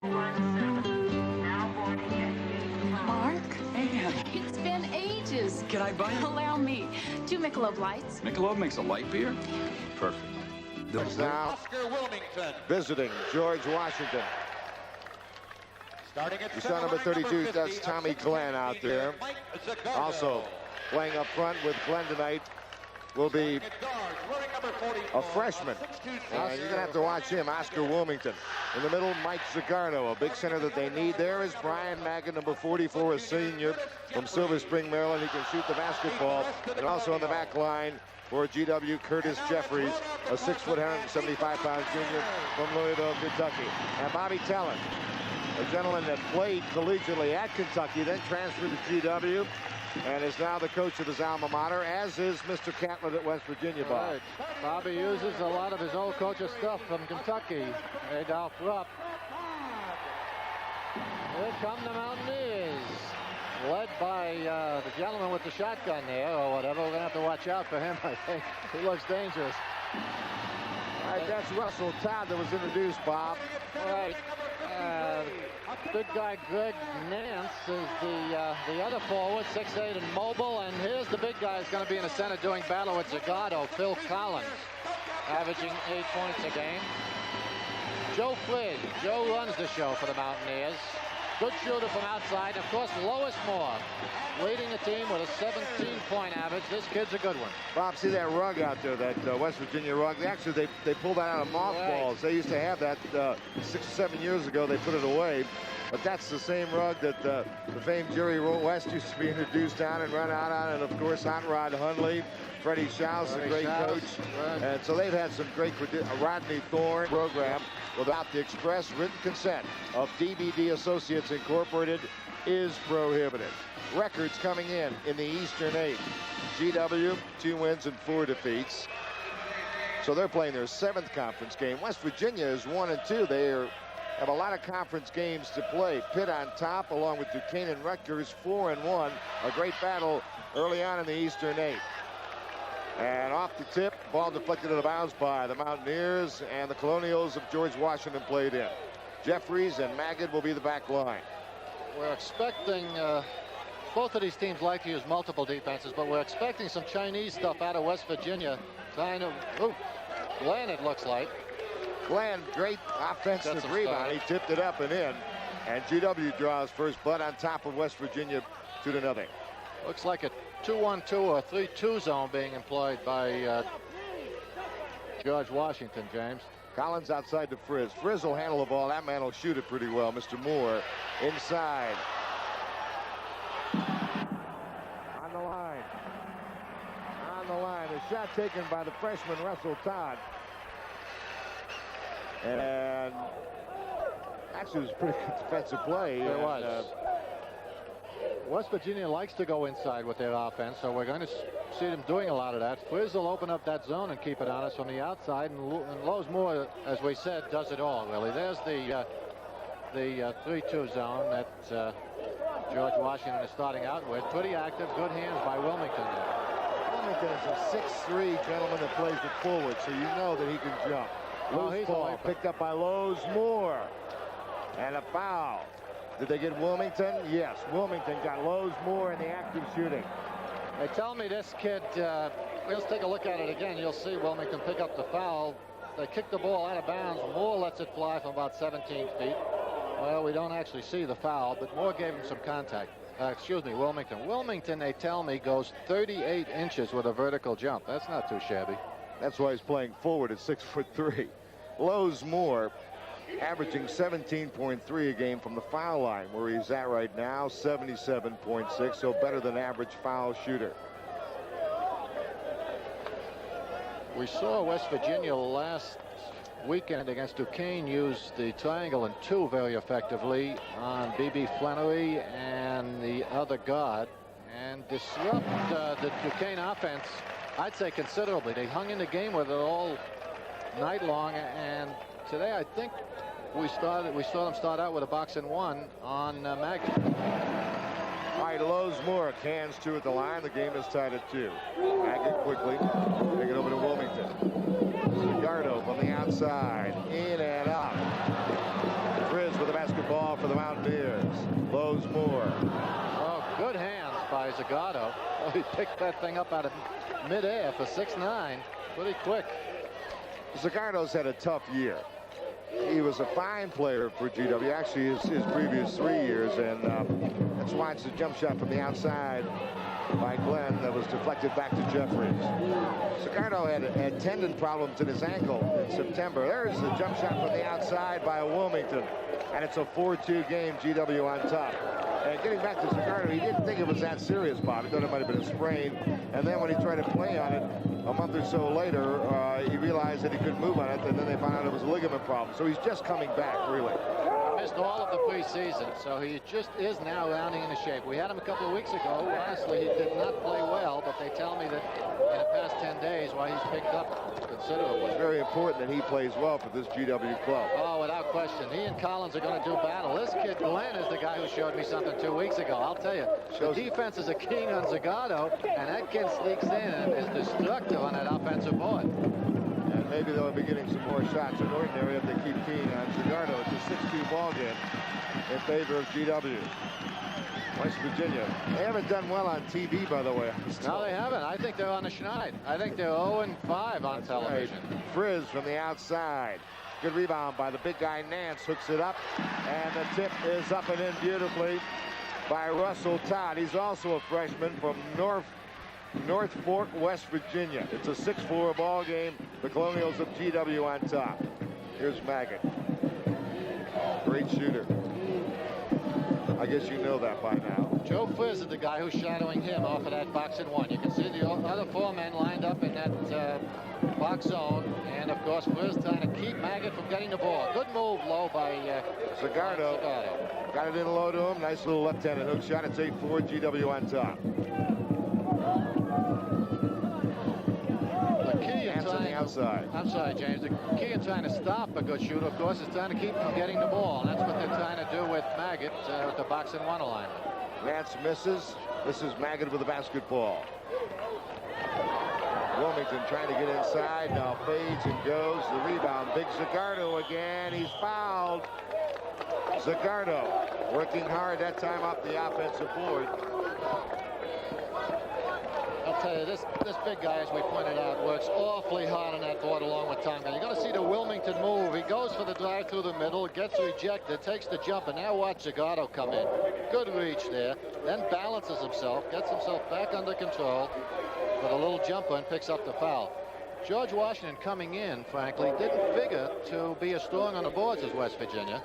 Mark? Ann, It's been ages. can I buy it? Allow me. 2 Michelob Lights. Michelob makes a light beer? Perfect. Now Oscar Wilmington. visiting George Washington. Starting at You saw number 32, that's Tommy Glenn out there. Also playing up front with Glenn tonight will be a freshman. And you're going to have to watch him, Oscar Wilmington. In the middle, Mike Zagardo, a big center that they need. There is Brian Magid, number 44, a senior from Silver Spring, Maryland. He can shoot the basketball. And also on the back line for GW, Curtis Jeffries, a 6 foot, 175-pound junior from Louisville, Kentucky. And Bobby Tellin, a gentleman that played collegiately at Kentucky, then transferred to GW, and is now the coach of his alma mater, as is Mr. Catlett at West Virginia. Bob. Right. Bobby uses a lot of his old coach's stuff from Kentucky. Adolph Rupp. Here come the Mountaineers, led by the gentleman with the shotgun there, or whatever. We're going to have to watch out for him, I think. He looks dangerous. All right, that's Russell Todd that was introduced, Bob. All right. Big guy Greg Nance is the other forward, 6'8" and mobile. And here's the big guy who's going to be in the center doing battle with Zagardo, Phil Collins, averaging 8 points a game. Joe Frid. Joe runs the show for the Mountaineers. Good shooter from outside. And of course, Lois Moore leading the team with a 17-point average. This kid's a good one. Bob, see that rug out there, that West Virginia rug? Actually, they pulled that out of mothballs. Right. They used to have that 6 or 7 years ago. They put it away. But that's the same rug that the famed Jerry West used to be introduced on and run out on. And, of course, Hot Rod Hundley, Freddie Schaus, a great coach. Right. And so they've had some great Rodney Thorne program. Without the express written consent of DVD Associates Incorporated is prohibited. Records coming in the Eastern 8. GW, 2 wins and 4 defeats. So they're playing their 7th conference game. West Virginia is 1-2. They have a lot of conference games to play. Pitt on top, along with Duquesne and Rutgers, 4-1. A great battle early on in the Eastern 8. And off the tip, ball deflected out of bounds by the Mountaineers, and the Colonials of George Washington played in. Jeffries and Magid will be the back line. We're expecting, both of these teams like to use multiple defenses, but we're expecting some Chinese stuff out of West Virginia. Glenn, it looks like. Glenn, great offensive rebound. He tipped it up and in. And GW draws first blood on top of West Virginia 2-0. Looks like a 2-1-2 or 3-2 zone being employed by George Washington, James. Collins outside to Frizz. Frizz will handle the ball. That man will shoot it pretty well. Mr. Moore inside. On the line. On the line. A shot taken by the freshman Russell Todd. And actually it was a pretty good defensive play. It was. West Virginia likes to go inside with their offense, so we're going to see them doing a lot of that. Frizz will open up that zone and keep it on us from the outside, and Lowe's Moore, as we said, does it all, really. There's the 3-2 zone that George Washington is starting out with. Pretty active, good hands by Wilmington. Wilmington is a 6'3" gentleman that plays it forward, so you know that he can jump. Loose ball picked up by Lowe's Moore. And a foul. Did they get Wilmington? Yes, Wilmington got Lowe's Moore in the active shooting. They tell me this kid, let's take a look at it again. You'll see Wilmington pick up the foul. They kick the ball out of bounds. Moore lets it fly from about 17 feet. Well, we don't actually see the foul, but Moore gave him some contact. Wilmington. Wilmington, they tell me, goes 38 inches with a vertical jump. That's not too shabby. That's why he's playing forward at 6'3". Lowe's Moore averaging 17.3 a game from the foul line, where he's at right now, 77.6, so better than average foul shooter. We saw West Virginia last weekend against Duquesne use the triangle and 2 very effectively on B.B. Flannery and the other guard and disrupt the Duquesne offense, I'd say, considerably. They hung in the game with it all night long, and today I think we saw them start out with a box and 1 on Magid. All right, Lowe's Moore cans 2 at the line. The game is tied at 2. Magid quickly take it over to Wilmington. Zagardo from the outside, in and out. Frizz with the basketball. Zagato. Oh, he picked that thing up out of midair for 6'9", pretty quick. Zagato's had a tough year. He was a fine player for GW, actually his previous 3 years, and let's watch the jump shot from the outside by Glenn that was deflected back to Jeffries. Zagato had tendon problems in his ankle in September. There's the jump shot from the outside by Wilmington, and it's a 4-2 game, GW on top. And getting back to Zagato, he didn't think it was that serious, Bob. He thought it might have been a sprain, and then when he tried to play on it a month or so later, he realized that he couldn't move on it, and then they found out it was a ligament problem. So he's just coming back, really. Missed all of the preseason, so he just is now rounding into shape. We had him a couple of weeks ago. Honestly, he did not play well, but they tell me that in the past 10 days, why he's picked up considerably. It's very important that he plays well for this GW club. Oh, without question. He and Collins are going to do battle. This kid, Glenn, is the guy who showed me something 2 weeks ago. I'll tell you, the defense is a king on Zagato, and that kid sneaks in and is destructive on that offensive board. And maybe they'll be getting some more shots in ordinary if they keep keying on Zagato. It's a 6-2 ball game in favor of GW. West Virginia. They haven't done well on TV, by the way. No, they haven't. I think they're on the schneid. I think they're 0-5 on television. Right. Frizz from the outside. Good rebound by the big guy Nance. Hooks it up, and the tip is up and in beautifully by Russell Todd. He's also a freshman from North Fork, West Virginia. It's a 6-4 ball game. The Colonials of GW on top. Here's Maggot. Great shooter. I guess you know that by now. Joe Frizz is the guy who's shadowing him off of that box and one. You can see the other 4 men lined up in that box zone. And, of course, Frizz trying to keep Maggot from getting the ball. Good move low by Zagato. Got it in low to him. Nice little left-handed hook shot. It's 8-4, GW on top. On the outside. I'm sorry, James. The key in trying to stop a good shooter, of course, is trying to keep him from getting the ball. And that's what they're trying to do with Maggot with the box and one alignment. Nance misses. This is Maggot with the basketball. Wilmington trying to get inside. Now fades and goes. The rebound. Big Zagato again. He's fouled. Zagato working hard that time off the offensive board. I'll tell you, this big guy, as we pointed out, works awfully hard on that board along with Tonga. You're going to see the Wilmington move. He goes for the drive through the middle, gets rejected, takes the jump, and now watch Zagato come in. Good reach there, then balances himself, gets himself back under control with a little jumper and picks up the foul. George Washington coming in, frankly, didn't figure to be as strong on the boards as West Virginia.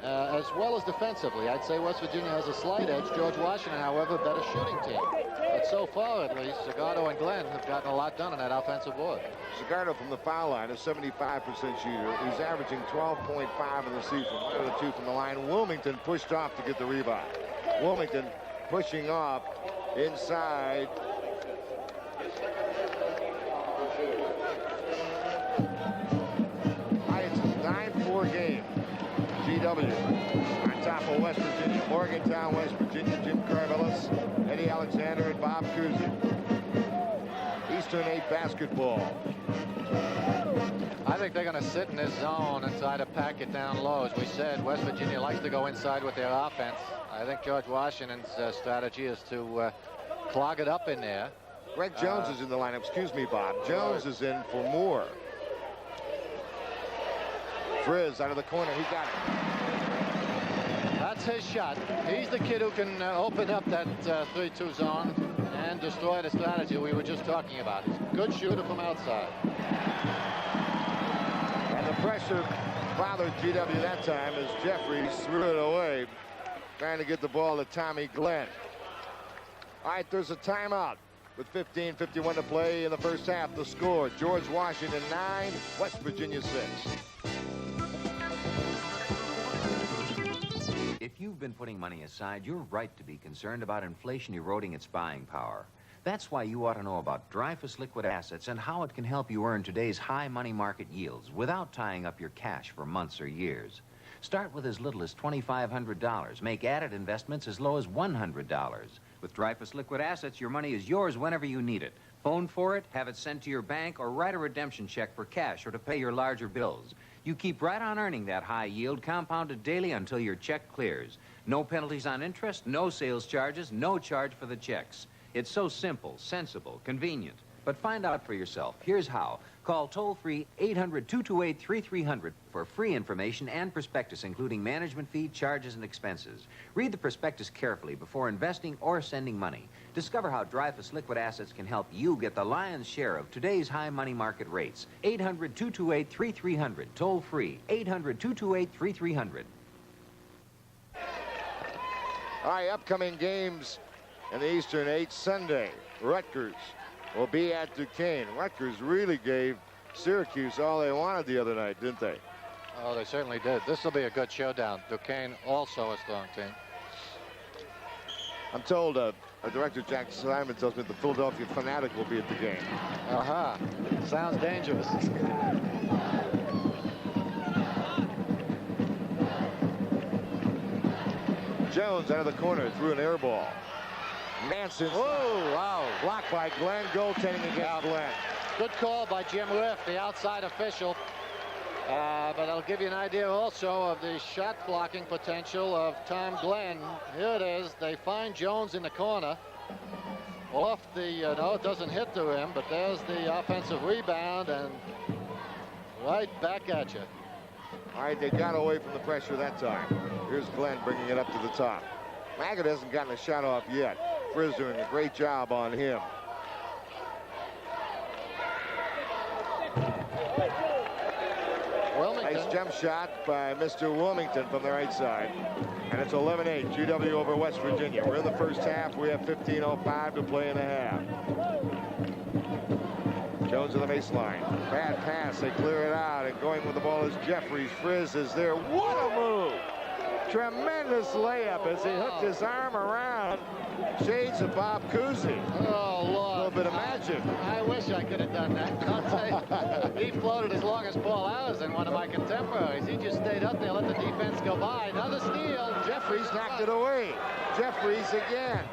As well as defensively. I'd say West Virginia has a slight edge. George Washington, however, better shooting team. But so far, at least, Zagato and Glenn have gotten a lot done on that offensive board. Zagato from the foul line, a 75% shooter. He's averaging 12.5 in the season, 1 of the 2 from the line. Wilmington pushed off to get the rebound. Wilmington pushing off inside. It's a 9-4 game. GW on top of West Virginia. Morgantown, West Virginia. Jim Carvelis, Eddie Alexander, and Bob Cousy. Eastern 8 basketball. I think they're going to sit in this zone and try to pack it down low. As we said, West Virginia likes to go inside with their offense. I think George Washington's strategy is to clog it up in there. Greg Jones is in the lineup. Excuse me, Bob. Jones is in for Moore. Frizz out of the corner. He got it. That's his shot. He's the kid who can open up that 3-2 zone and destroy the strategy we were just talking about. Good shooter from outside. And the pressure bothered GW that time as Jeffries threw it away, trying to get the ball to Tommy Glenn. All right, there's a timeout with 15:51 to play in the first half. The score, George Washington 9, West Virginia 6. If you've been putting money aside, you're right to be concerned about inflation eroding its buying power. That's why you ought to know about Dreyfus Liquid Assets and how it can help you earn today's high money market yields without tying up your cash for months or years. Start with as little as $2,500. Make added investments as low as $100. With Dreyfus Liquid Assets, your money is yours whenever you need it. Phone for it, have it sent to your bank, or write a redemption check for cash or to pay your larger bills. You keep right on earning that high yield, compounded daily until your check clears. No penalties on interest, no sales charges, no charge for the checks. It's so simple, sensible, convenient. But find out for yourself. Here's how. Call toll-free 800-228-3300 for free information and prospectus, including management fee, charges, and expenses. Read the prospectus carefully before investing or sending money. Discover how Dreyfus Liquid Assets can help you get the lion's share of today's high money market rates. 800-228-3300. Toll-free 800-228-3300. All right, upcoming games in the Eastern 8 Sunday. Rutgers will be at Duquesne. Rutgers really gave Syracuse all they wanted the other night, didn't they? Oh, they certainly did. This will be a good showdown. Duquesne also a strong team. I'm told Director Jack Simon tells me the Philadelphia Fanatic will be at the game. Aha. Sounds dangerous. Jones out of the corner, threw an air ball. Manson. Oh, wow. Blocked by Glenn, goaltending against Glenn. Good call by Jim Riff, the outside official. But I'll give you an idea also of the shot blocking potential of Tom Glenn. Here it is. They find Jones in the corner. Off the, no, it doesn't hit to him, but there's the offensive rebound and right back at you. All right, they got away from the pressure that time. Here's Glenn bringing it up to the top. Maggott hasn't gotten a shot off yet. Frizz doing a great job on him. Wilmington. Nice jump shot by Mr. Wilmington from the right side. And it's 11-8, GW over West Virginia. We're in the first half. We have 15:05 to play in the half. Jones to the baseline. Bad pass. They clear it out. And going with the ball is Jeffries. Frizz is there. What a move. Tremendous layup as he hooked his arm around. Shades of Bob Cousy. Oh, Lord. A little bit of magic. I wish I could have done that. I'll tell you, he floated as long as Paul Allison, one of my contemporaries. He just stayed up there, let the defense go by. Another steal. Jeffries knocked it away. Jeffries again.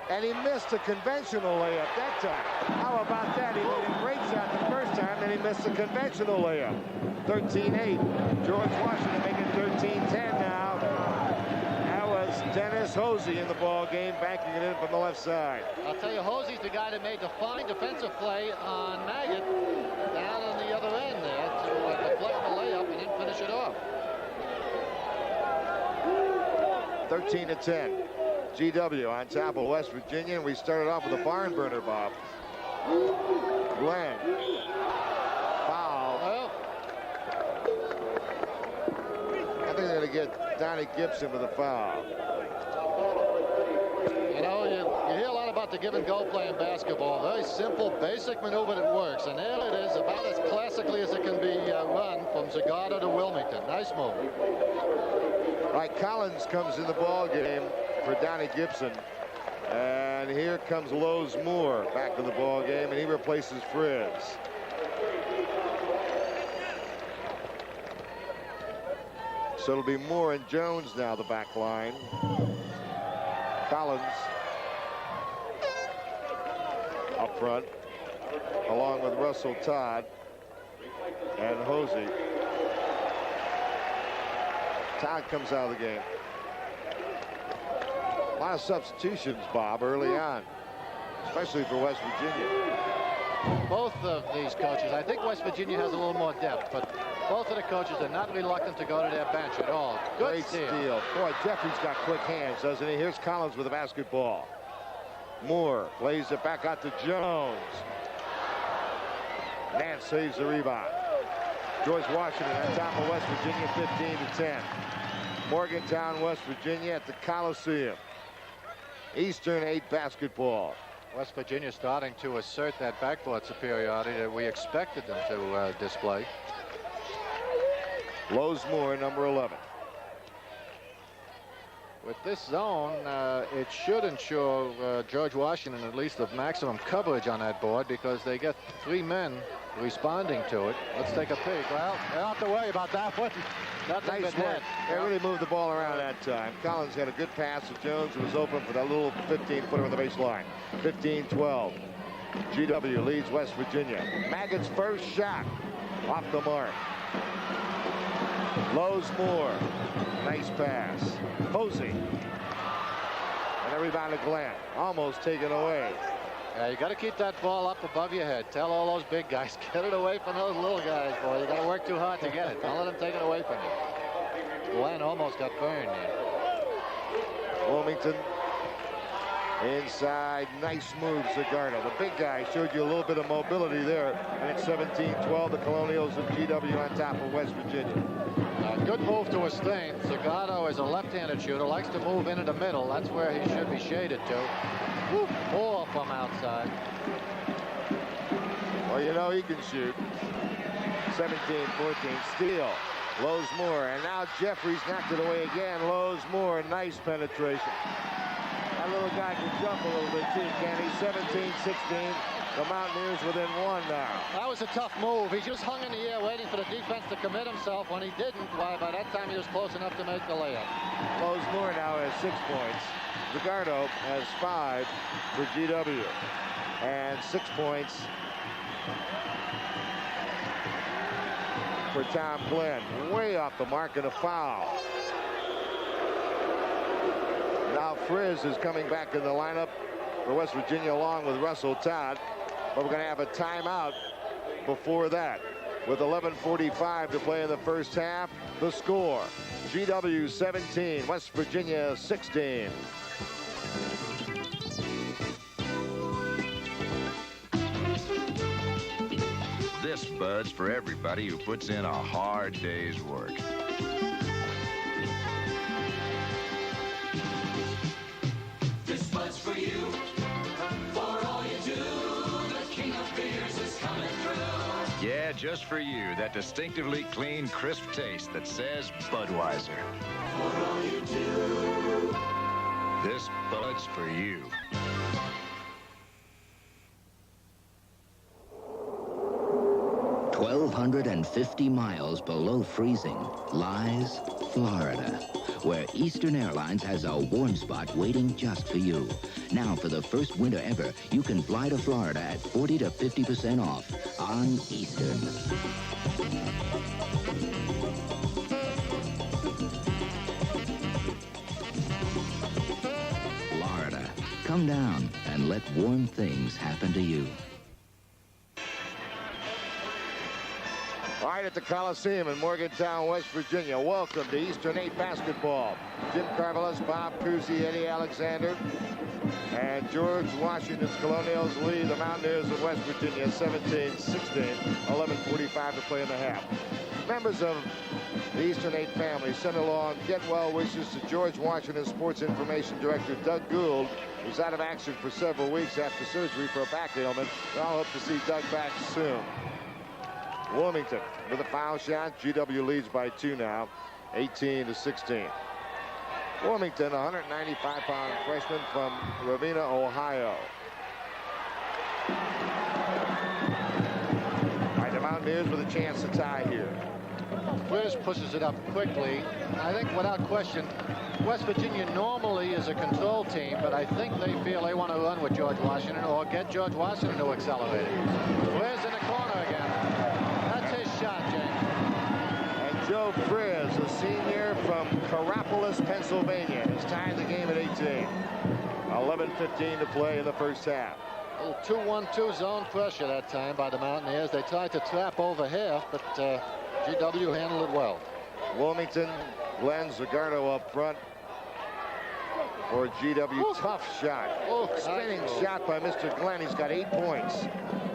And he missed a conventional layup that time. How about that? He made a great shot the first time, then he missed a conventional layup. 13-8. George Washington making 13-10 now. That was Dennis Hosey in the ball game, banking it in from the left side. I'll tell you, Hosey's the guy that made the fine defensive play on Maggott down on the other end there to deflect the layup and then finish it off. 13-10. GW on top of West Virginia, and we started off with a barn burner, Bob. Glenn. Foul. Well, I think they're going to get Donnie Gibson with a foul. you know, you hear a lot about the give and go play in basketball. Very simple, basic maneuver that works. And there it is, about as classically as it can be run from Zagato to Wilmington. Nice move. All right, Collins comes in the ball game for Donnie Gibson. And here comes Lowe's Moore back in the ball game, and he replaces Frizz. So it'll be Moore and Jones now, the back line. Collins up front, along with Russell Todd and Hosey. Todd comes out of the game. A lot of substitutions, Bob, early on, especially for West Virginia. Both of these coaches, I think West Virginia has a little more depth, but both of the coaches are not reluctant to go to their bench at all. Good Great steal. Boy, Jeffries got quick hands, doesn't he? Here's Collins with the basketball. Moore plays it back out to Jones. Nance saves the rebound. George Washington on top of West Virginia, 15-10. Morgantown, West Virginia at the Coliseum. Eastern 8 basketball. West Virginia starting to assert that backboard superiority that we expected them to display. Lowe's Moore, number 11. With this zone, it should ensure George Washington at least the maximum coverage on that board, because they get 3 men responding to it. Let's take a peek. Well, they don't have to worry about that one. Nothing Nice but work. net. They really moved the ball around that time. Collins had a good pass to Jones, who was open for that little 15-footer on the baseline. 15-12. GW leads West Virginia. Maggott's first shot off the mark. Lowe's Moore. Nice pass. Hosey. And That rebound to Glenn. Almost taken away. Yeah, you got to keep that ball up above your head. Tell all those big guys, get it away from those little guys, boy. You got to work too hard to get it. Don't let them take it away from you. Glenn almost got burned there. Wilmington inside. Nice move, Zagardo. The big guy showed you a little bit of mobility there. And it's 17-12. The Colonials of GW on top of West Virginia. Good move to his strength. Zagardo is a left-handed shooter, likes to move into the middle. That's where he should be shaded to. Whoop, ball from outside. Well, you know he can shoot. 17-14, steal. Lowe's Moore, and now Jeffries knocked it away again. Lowe's Moore, nice penetration. That little guy can jump a little bit too, can he? 17-16. The Mountaineers within one now. That was a tough move. He just hung in the air waiting for the defense to commit himself. When he didn't, by that time he was close enough to make the layup. Lowe's Moore now has 6 points. Zagardo has 5 for GW. And 6 points for Tom Glenn. Way off the mark and a foul. Now Frizz is coming back in the lineup for West Virginia along with Russell Todd. But we're going to have a timeout before that. With 11:45 to play in the first half, the score, GW 17, West Virginia 16. This Bud's for everybody who puts in a hard day's work. This Bud's for you, for all you do. The king of beers is coming through. Yeah, just for you, that distinctively clean, crisp taste that says Budweiser. For all you do. This Bud's for you. "1,250 miles below freezing lies Florida, where Eastern Airlines has a warm spot waiting just for you. Now, for the first winter ever, you can fly to Florida at 40 to 50% off on Eastern. Florida, come down and let warm things happen to you. All right, at the Coliseum in Morgantown, West Virginia. Welcome to Eastern 8 basketball. Jim Carvelis, Bob Cousy, Eddie Alexander, and George Washington's Colonials lead the Mountaineers of West Virginia 17-16. 11:45 to play in the half. Members of the Eastern 8 family send along get well wishes to George Washington Sports Information Director Doug Gould, who's out of action for several weeks after surgery for a back ailment. We all hope to see Doug back soon. Wilmington with a foul shot. GW leads by 2 now, 18-16. Wilmington, 195-pound freshman from Ravenna, Ohio. All right, the Mountaineers with a chance to tie here. Frizz pushes it up quickly. I think without question, West Virginia normally is a control team, but I think they feel they want to run with George Washington or get George Washington to accelerate it. Frizz in the corner again. That's his shot, James. And Joe Frizz, a senior from Carapolis, Pennsylvania, is tying the game at 18. 11:15 to play in the first half. A little 2-1-2 zone pressure that time by the Mountaineers. They tried to trap over half, but GW handled it well. Wilmington, Glenn Zagardo up front for GW. Ooh. Tough shot. Ooh, Spinning nice shot by Mr. Glenn. He's got 8 points.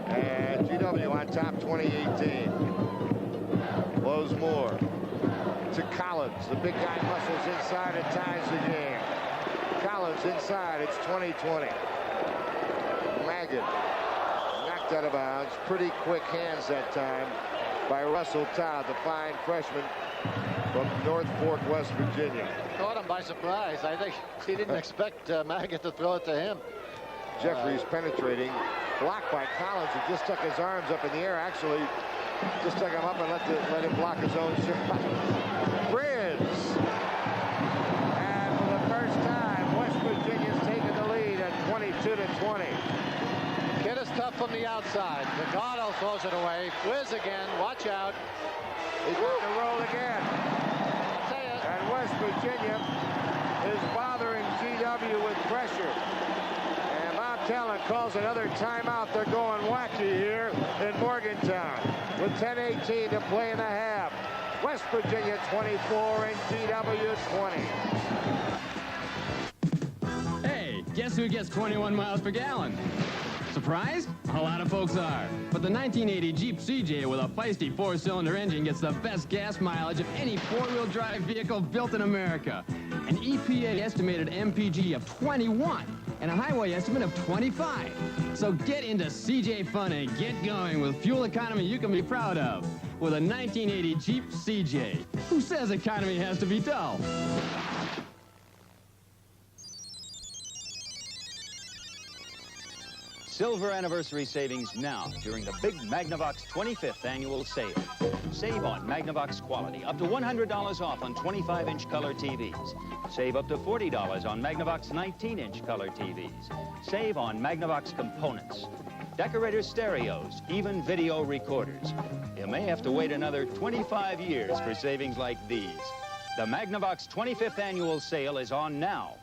And GW on top 20-18. Blows more to Collins. The big guy muscles inside and ties the game. Collins inside. It's 20-20. Maggott knocked out of bounds. Pretty quick hands that time by Russell Todd, the fine freshman from North Fork, West Virginia. Caught him by surprise. I think he didn't expect Maggott to throw it to him. Jeffries penetrating, blocked by Collins, who just stuck his arms up in the air. Actually, just stuck him up and let him block his own shot. Frizz. And for the first time, West Virginia's taken the lead at 22-20. Kid is tough from the outside. Zagardo throws it away. Frizz again. Watch out. He's going to roll again. I'll tell you. And West Virginia is bothering GW with pressure. And Bob Talent calls another timeout. They're going wacky here in Morgantown with 10:18 to play in the half. West Virginia 24 and GW 20. Hey, guess who gets 21 miles per gallon? Surprised? A lot of folks are. But the 1980 Jeep CJ with a feisty 4-cylinder engine gets the best gas mileage of any 4-wheel drive vehicle built in America. An EPA estimated MPG of 21 and a highway estimate of 25. So get into CJ fun and get going with fuel economy you can be proud of. With a 1980 Jeep CJ. Who says economy has to be dull? Silver anniversary savings now during the big Magnavox 25th annual sale. Save on Magnavox quality, up to $100 off on 25-inch color TVs. Save up to $40 on Magnavox 19-inch color TVs. Save on Magnavox components, decorator stereos, even video recorders. You may have to wait another 25 years for savings like these. The Magnavox 25th annual sale is on now.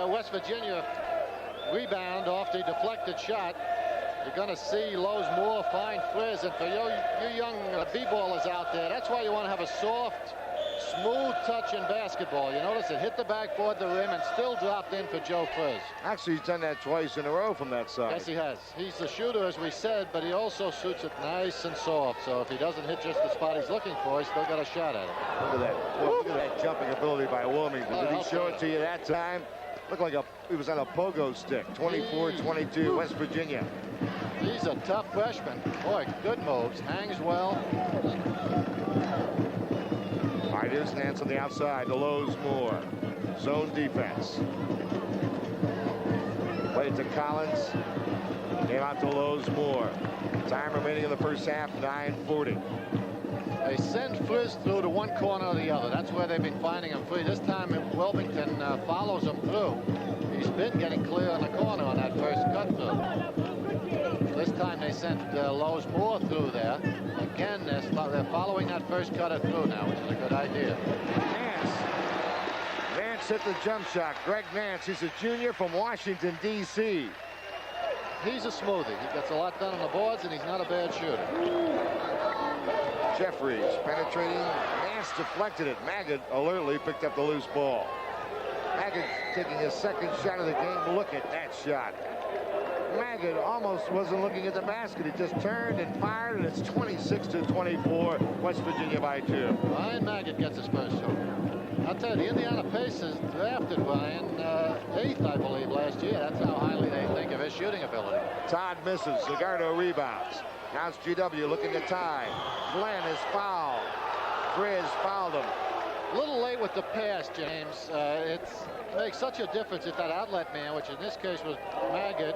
West Virginia rebound off the deflected shot. You're going to see Lowe's Moore find Frizz, and for you young b-ballers out there, that's why you want to have a soft, smooth touch in basketball. You notice it hit the backboard, the rim, and still dropped in for Joe Frizz. Actually, he's done that twice in a row from that side. Yes, he has. He's the shooter, as we said, but he also shoots it nice and soft. So if he doesn't hit just the spot he's looking for, he's still got a shot at it. Look at that. Look at that jumping ability by Wilmington. Did he show it to you that time? Looked like he was on a pogo stick. 24-22, West Virginia. He's a tough freshman. Boy, good moves. Hangs well. All right, here's Nance on the outside to Lowe's Moore. Zone defense. Played to Collins. Came out to Lowe's Moore. Time remaining in the first half, 9:40. They send Frizz through to one corner or the other. That's where they've been finding him free. This time Wilmington follows him through. He's been getting clear in the corner on that first cut through. This time they sent Lowe's Moore through there. Again, they're following that first cutter through now, which is a good idea. Nance hit the jump shot. Greg Nance, he's a junior from Washington, D.C. He's a smoothie. He gets a lot done on the boards, and he's not a bad shooter. Jeffries penetrating. Nance deflected it. Magid alertly picked up the loose ball. Magid taking his second shot of the game. Look at that shot. Magid almost wasn't looking at the basket. He just turned and fired, and it's 26-24. West Virginia by 2. Ryan Magid gets his first shot. I'll tell you, the Indiana Pacers drafted Ryan 8th, I believe, last year. That's how highly they think of his shooting ability. Todd misses. Zagardo rebounds. Now it's GW looking to tie. Glenn is fouled. Frizz fouled him. A little late with the pass, James. It makes such a difference if that outlet man, which in this case was Magid,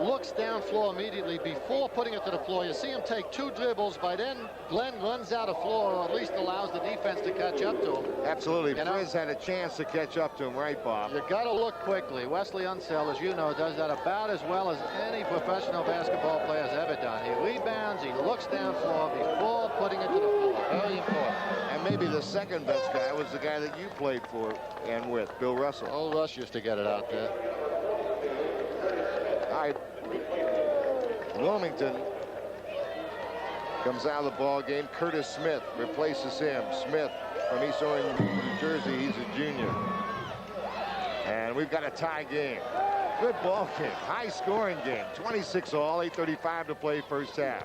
looks down floor immediately before putting it to the floor. You see him take 2 dribbles. By then, Glenn runs out of floor, or at least allows the defense to catch up to him. Absolutely. Frizz had a chance to catch up to him, right, Bob? You got to look quickly. Wesley Unseld, as you know, does that about as well as any professional basketball player has ever done. He rebounds, he looks down floor before putting it to the floor. Very important. And maybe the second best guy was the guy that you played for and with, Bill Russell. Old Russ used to get it out there. All right. Wilmington comes out of the ball game. Curtis Smith replaces him. Smith from East Orange, New Jersey. He's a junior. And we've got a tie game. Good ball game. High scoring game. 26 all. 8:35 to play first half.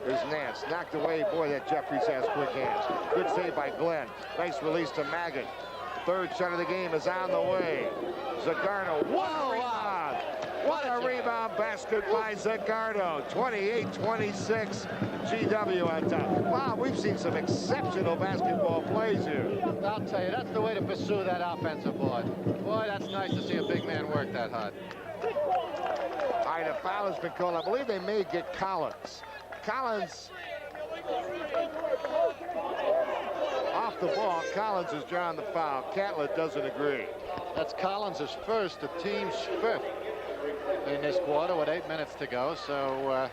There's Nance. Knocked away. Boy, that Jeffries has quick hands. Good save by Glenn. Nice release to Magid. Third shot of the game is on the way. Zagardo. What a rebound. What a rebound basket by Zagardo. 28-26. GW on top. Wow, we've seen some exceptional basketball plays here. I'll tell you, that's the way to pursue that offensive board. Boy, that's nice to see a big man work that hard. All right, a foul has been called. I believe they may get Collins. Collins off the ball. Collins has drawn the foul. Catlett doesn't agree. That's Collins' first, the team's fifth in this quarter with 8 minutes to go. So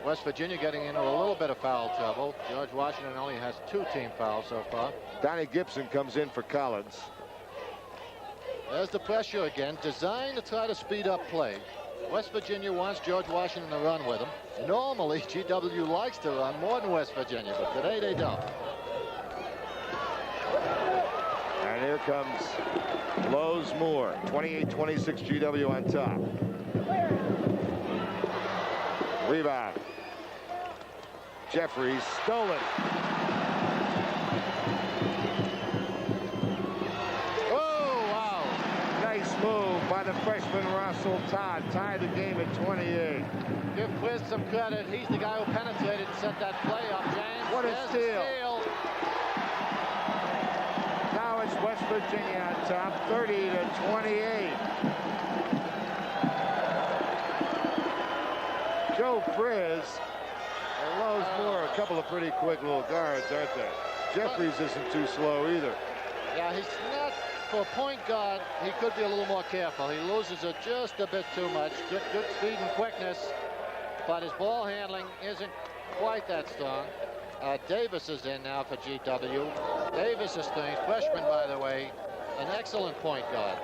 West Virginia getting into a little bit of foul trouble. George Washington only has 2 team fouls so far. Donnie Gibson comes in for Collins. There's the pressure again, designed to try to speed up play. West Virginia wants George Washington to run with him. Normally, GW likes to run more than West Virginia, but today they don't. And here comes Lowe's Moore. 28-26 GW on top. Rebound. Jeffries stolen. Move by the freshman Russell Todd. Tied the game at 28. Give Quiz some credit. He's the guy who penetrated and set that play up, James. What a steal. Now it's West Virginia on top, 30-28. Joe Frizz and Lowe's Moore, a couple of pretty quick little guards, aren't they? Jeffries isn't too slow either. Yeah, he's not. For a point guard, he could be a little more careful. He loses it just a bit too much. Good speed and quickness, but his ball handling isn't quite that strong. Davis is in now for GW. Davis is things, freshman, by the way, an excellent point guard.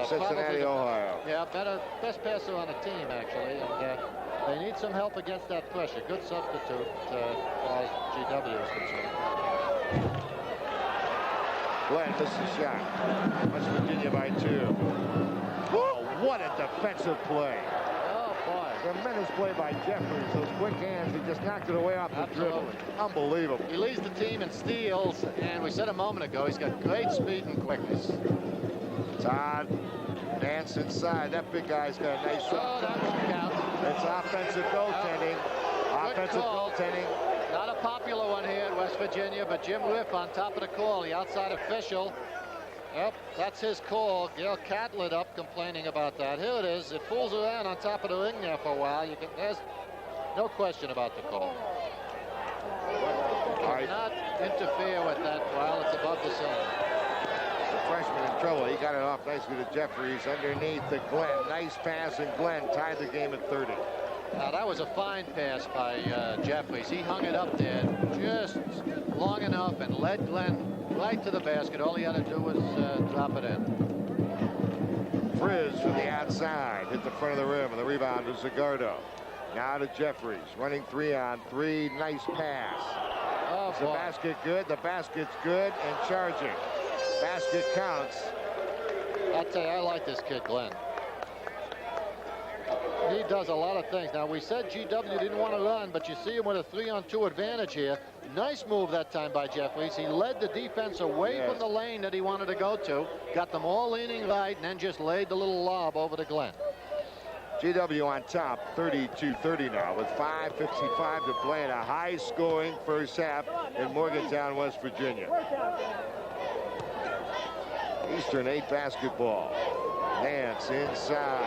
From Cincinnati, Ohio. Yeah, best passer on the team, actually. And they need some help against that pressure. Good substitute as far as GW is concerned. Glenn misses shot. West Virginia by 2. Oh, what a defensive play. Oh, boy. Tremendous play by Jeffries. Those quick hands, he just knocked it away off the dribble. Unbelievable. He leads the team in steals, and we said a moment ago, he's got great speed and quickness. Todd, Nance inside. That big guy's got a nice shot. Oh, that won't count. It's offensive goaltending. Offensive goaltending. Not a popular one here at West Virginia, but Jim Riff on top of the call, the outside official. Yep, that's his call. Gail Catlett up complaining about that. Here it is. It fools around on top of the ring there for a while. There's no question about the call. Not interfere with that while it's above the ceiling. The freshman in trouble. He got it off nicely to Jeffries underneath to Glenn. Nice pass, and Glenn tied the game at 30. Now that was a fine pass by Jeffries. He hung it up there just long enough and led Glenn right to the basket. All he had to do was drop it in. Frizz from the outside hit the front of the rim, and the rebound is Zagardo. Now to Jeffries, running 3-on-3. Nice pass. Oh, is the basket good? The basket's good and charging. Basket counts. I'll tell you, I like this kid, Glenn. He does a lot of things. Now, we said GW didn't want to run, but you see him with a 3-on-2 advantage here. Nice move that time by Jeffries. He led the defense away from the lane that he wanted to go to, got them all leaning right, and then just laid the little lob over to Glenn. GW on top, 32-30 now, with 5:55 to play in a high-scoring first half in Morgantown, West Virginia. Eastern 8 basketball. Nance inside.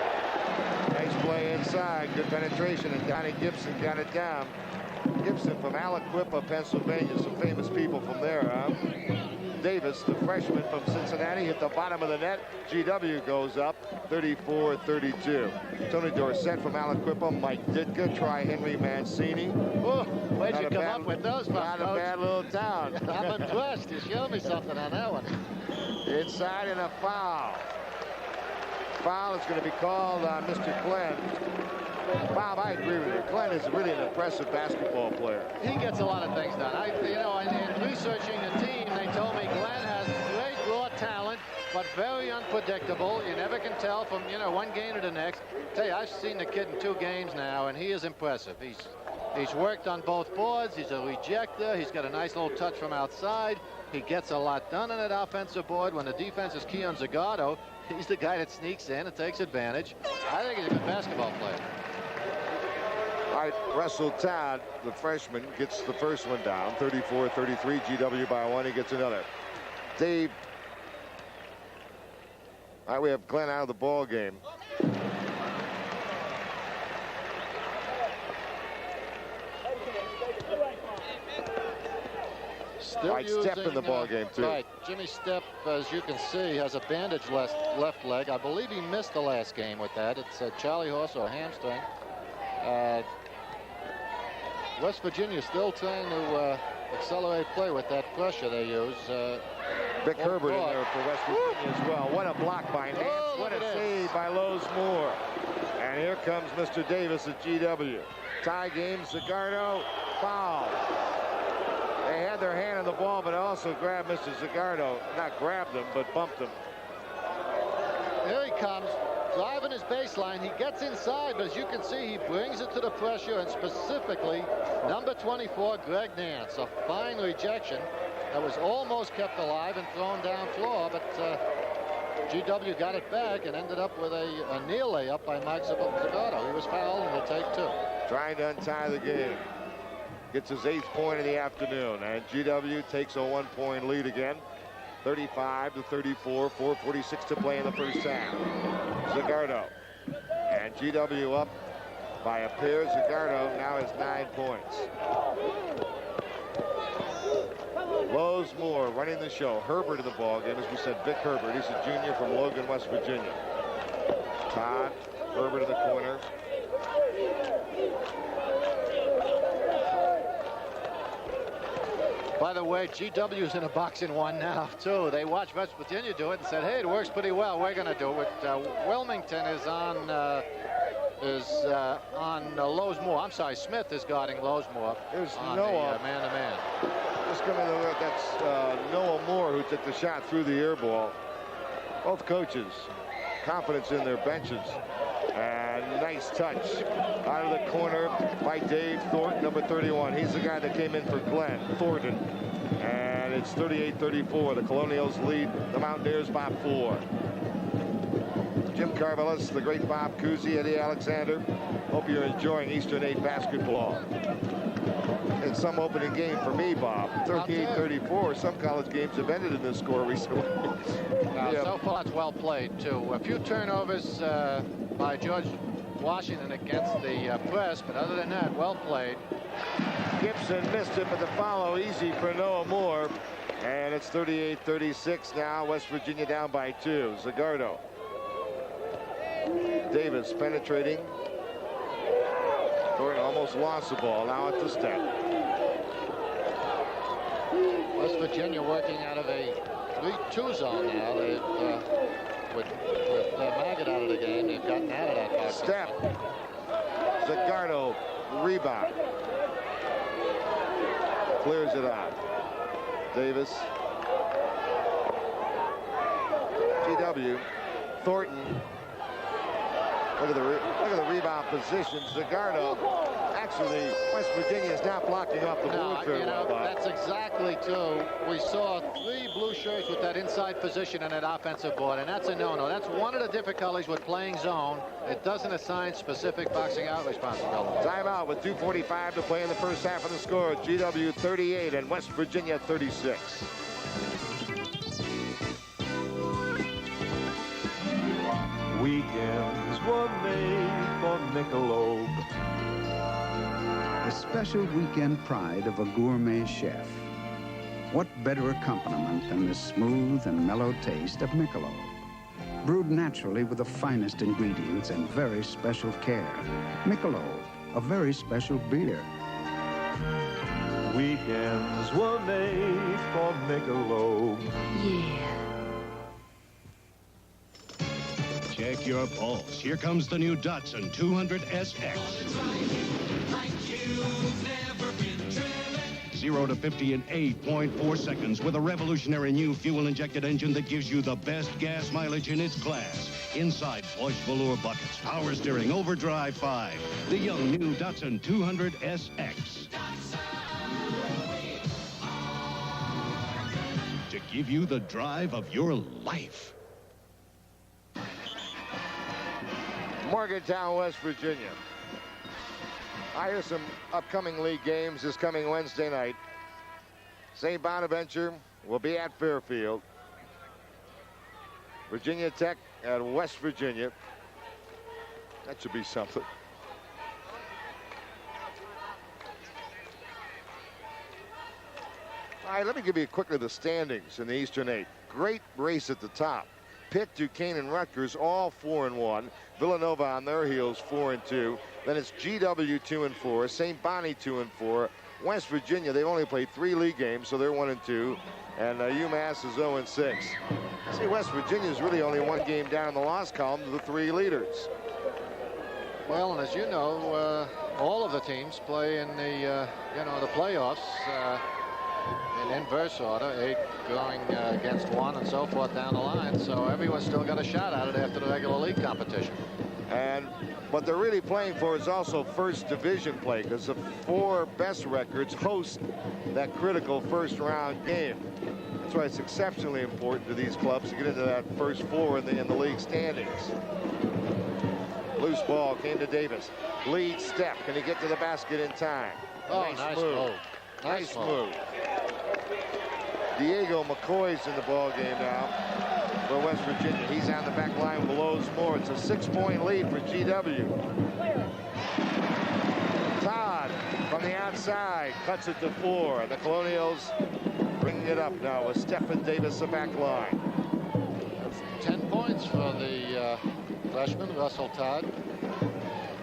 Nice play inside. Good penetration, and Donnie Gibson got it down. Gibson from Aliquippa, Pennsylvania. Some famous people from there, huh? Davis, the freshman from Cincinnati, hit the bottom of the net. GW goes up 34-32. Tony Dorsett from Aliquippa. Mike Ditka, Try Henry Mancini. Oh, where'd you come up with those? Not a bad little town. I'm impressed. You showed me something on that one. Inside and a foul. Foul is going to be called on Mr. Glenn. Bob, I agree with you. Glenn is really an impressive basketball player. He gets a lot of things done. In researching the team, they told me Glenn has great raw talent, but very unpredictable. You never can tell from, one game to the next. I tell you, I've seen the kid in 2 games now, and he is impressive. He's worked on both boards. He's a rejecter. He's got a nice little touch from outside. He gets a lot done on that offensive board. When the defense is key on Zagardo, he's the guy that sneaks in and takes advantage. I think he's a good basketball player. All right, Russell Todd, the freshman, gets the first one down, 34-33. GW by 1. He gets another. Dave. All right, we have Glenn out of the ball game. Still Right, Stepp in the ball game, too. Right. Jimmy Stepp, as you can see, has a bandaged left leg. I believe he missed the last game with that. It's a Charlie horse or hamstring. West Virginia still trying to accelerate play with that pressure they use. Vic Herbert in there for West Virginia as well. What a block by Nance. What a save by Lowe's Moore. And here comes Mr. Davis at GW. Tie game, Zagardo, foul. They had their hand on the ball, but also grabbed Mr. Zagardo. Not grabbed him, but bumped him. Here he comes, driving his baseline. He gets inside, but as you can see, he brings it to the pressure, and specifically, number 24, Greg Nance. A fine rejection that was almost kept alive and thrown down floor, but GW got it back and ended up with a near layup by Mike Zagardo. He was fouled, and he'll take 2. Trying to untie the game. Gets his 8th point of the afternoon, and GW takes a 1-point lead again. 35-34, 4:46 to play in the first half. Zagardo, and GW up by a pair. Zagardo now has 9 points. Lowe's Moore running the show. Herbert in the ball game, as we said, Vic Herbert. He's a junior from Logan, West Virginia. Todd, Herbert in the corner. By the way, GW's in a boxing one now, too. They watched West Virginia do it and said, hey, it works pretty well. We're going to do it. Wilmington is on Lowe's Moore. I'm sorry, Smith is guarding Lowe's Moore. There's on Noah. the man-to-man. That's Noah Moore who took the shot through the air ball. Both coaches, confidence in their benches. And nice touch out of the corner by Dave Thornton, number 31. He's the guy that came in for Glenn Thornton. And it's 38-34. The Colonials lead the Mountaineers by 4. Jim Carvelis, the great Bob Cousy, Eddie Alexander. Hope you're enjoying Eastern 8 basketball. It's some opening game for me, Bob. 38-34. Some college games have ended in this score recently. So far, it's well played, too. A few turnovers by George Washington against the press, but other than that, well played. Gibson missed it, but the follow easy for Noah Moore. And it's 38-36 now. West Virginia down by 2. Zagardo. Davis penetrating. Thornton almost lost the ball. Now at the step. West Virginia working out of a 3-2 zone now. They've, with Maggott out of the game, they've gotten out of that box. Step. Zagardo rebound. Clears it out. Davis. GW. Thornton. Look at the rebound position. Zagardo. Actually, West Virginia is not blocking off the board very well. That's exactly true. We saw 3 blue shirts with that inside position on that offensive board, and that's a no-no. That's one of the difficulties with playing zone. It doesn't assign specific boxing out responsibility. Timeout with 2:45 to play in the first half of the score. GW 38 and West Virginia 36. Weekends were made for Michelob. The special weekend pride of a gourmet chef. What better accompaniment than the smooth and mellow taste of Michelob? Brewed naturally with the finest ingredients and very special care. Michelob, a very special beer. Weekends were made for Michelob. Yeah. Check your pulse. Here comes the new Datsun 200 SX. 0 to 50 in 8.4 seconds with a revolutionary new fuel-injected engine that gives you the best gas mileage in its class. Inside plush velour buckets, power steering, overdrive 5. The young new Datsun 200 SX. To give you the drive of your life. Morgantown, West Virginia. I hear some upcoming league games this coming Wednesday night. St. Bonaventure will be at Fairfield. Virginia Tech at West Virginia. That should be something. All right, let me give you quickly the standings in the Eastern 8. Great race at the top. Pitt, Duquesne, and Rutgers all 4-1. Villanova on their heels 4-2. Then it's GW 2-4. St. Bonnie 2-4. West Virginia, they've only played 3 league games, so they're 1-2. And UMass is 0-6. See, West Virginia's really only 1 game down in the loss column to the 3 leaders. Well, and as you know, all of the teams play in the the playoffs in inverse order, 8 going against 1 and so forth down the line. So everyone's still got a shot at it after the regular league competition. And what they're really playing for is also first division play, because the 4 best records host that critical first round game. That's why it's exceptionally important to these clubs to get into that first 4 in the league standings. Loose ball came to Davis. Lead step. Can he get to the basket in time? Oh, nice move. Nice move. Diego McCoy's in the ball game now for West Virginia. He's on the back line with Lowe's Moore. It's a 6-point lead for GW. Todd from the outside cuts it to 4. The Colonials bringing it up now with Stephen Davis the back line. 10 points for the freshman Russell Todd.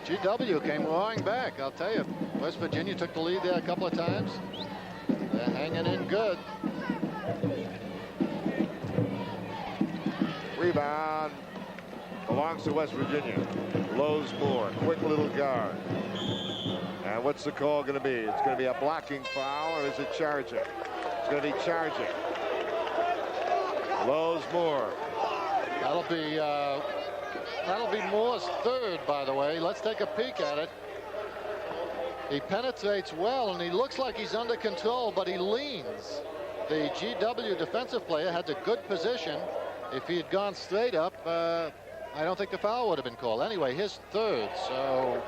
GW came roaring back. I'll tell you, West Virginia took the lead there a couple of times. They're hanging in good. Rebound belongs to West Virginia. Lowe's Moore, quick little guard. And what's the call going to be? It's going to be a blocking foul, or is it charging? It's going to be charging. Lowe's Moore. That'll be Moore's 3rd, by the way. Let's take a peek at it. He penetrates well, and he looks like he's under control, but he leans. The GW defensive player had a good position. If he had gone straight up, I don't think the foul would have been called. Anyway, his 3rd, so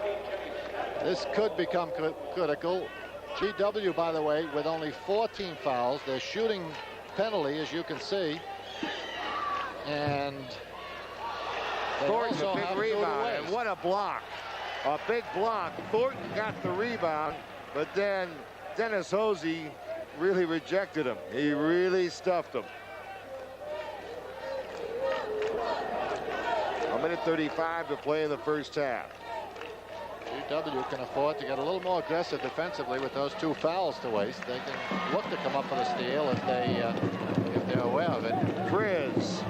this could become critical. GW, by the way, with only 14 fouls. Their shooting penalty, as you can see. And Thornton's a big rebound, and what a block. A big block. Thornton got the rebound, but then Dennis Hosey really rejected him. He really stuffed him. 1:35 to play in the first half. GW can afford to get a little more aggressive defensively with those 2 fouls to waste. They can look to come up for the steal if they're aware of it. Frizz.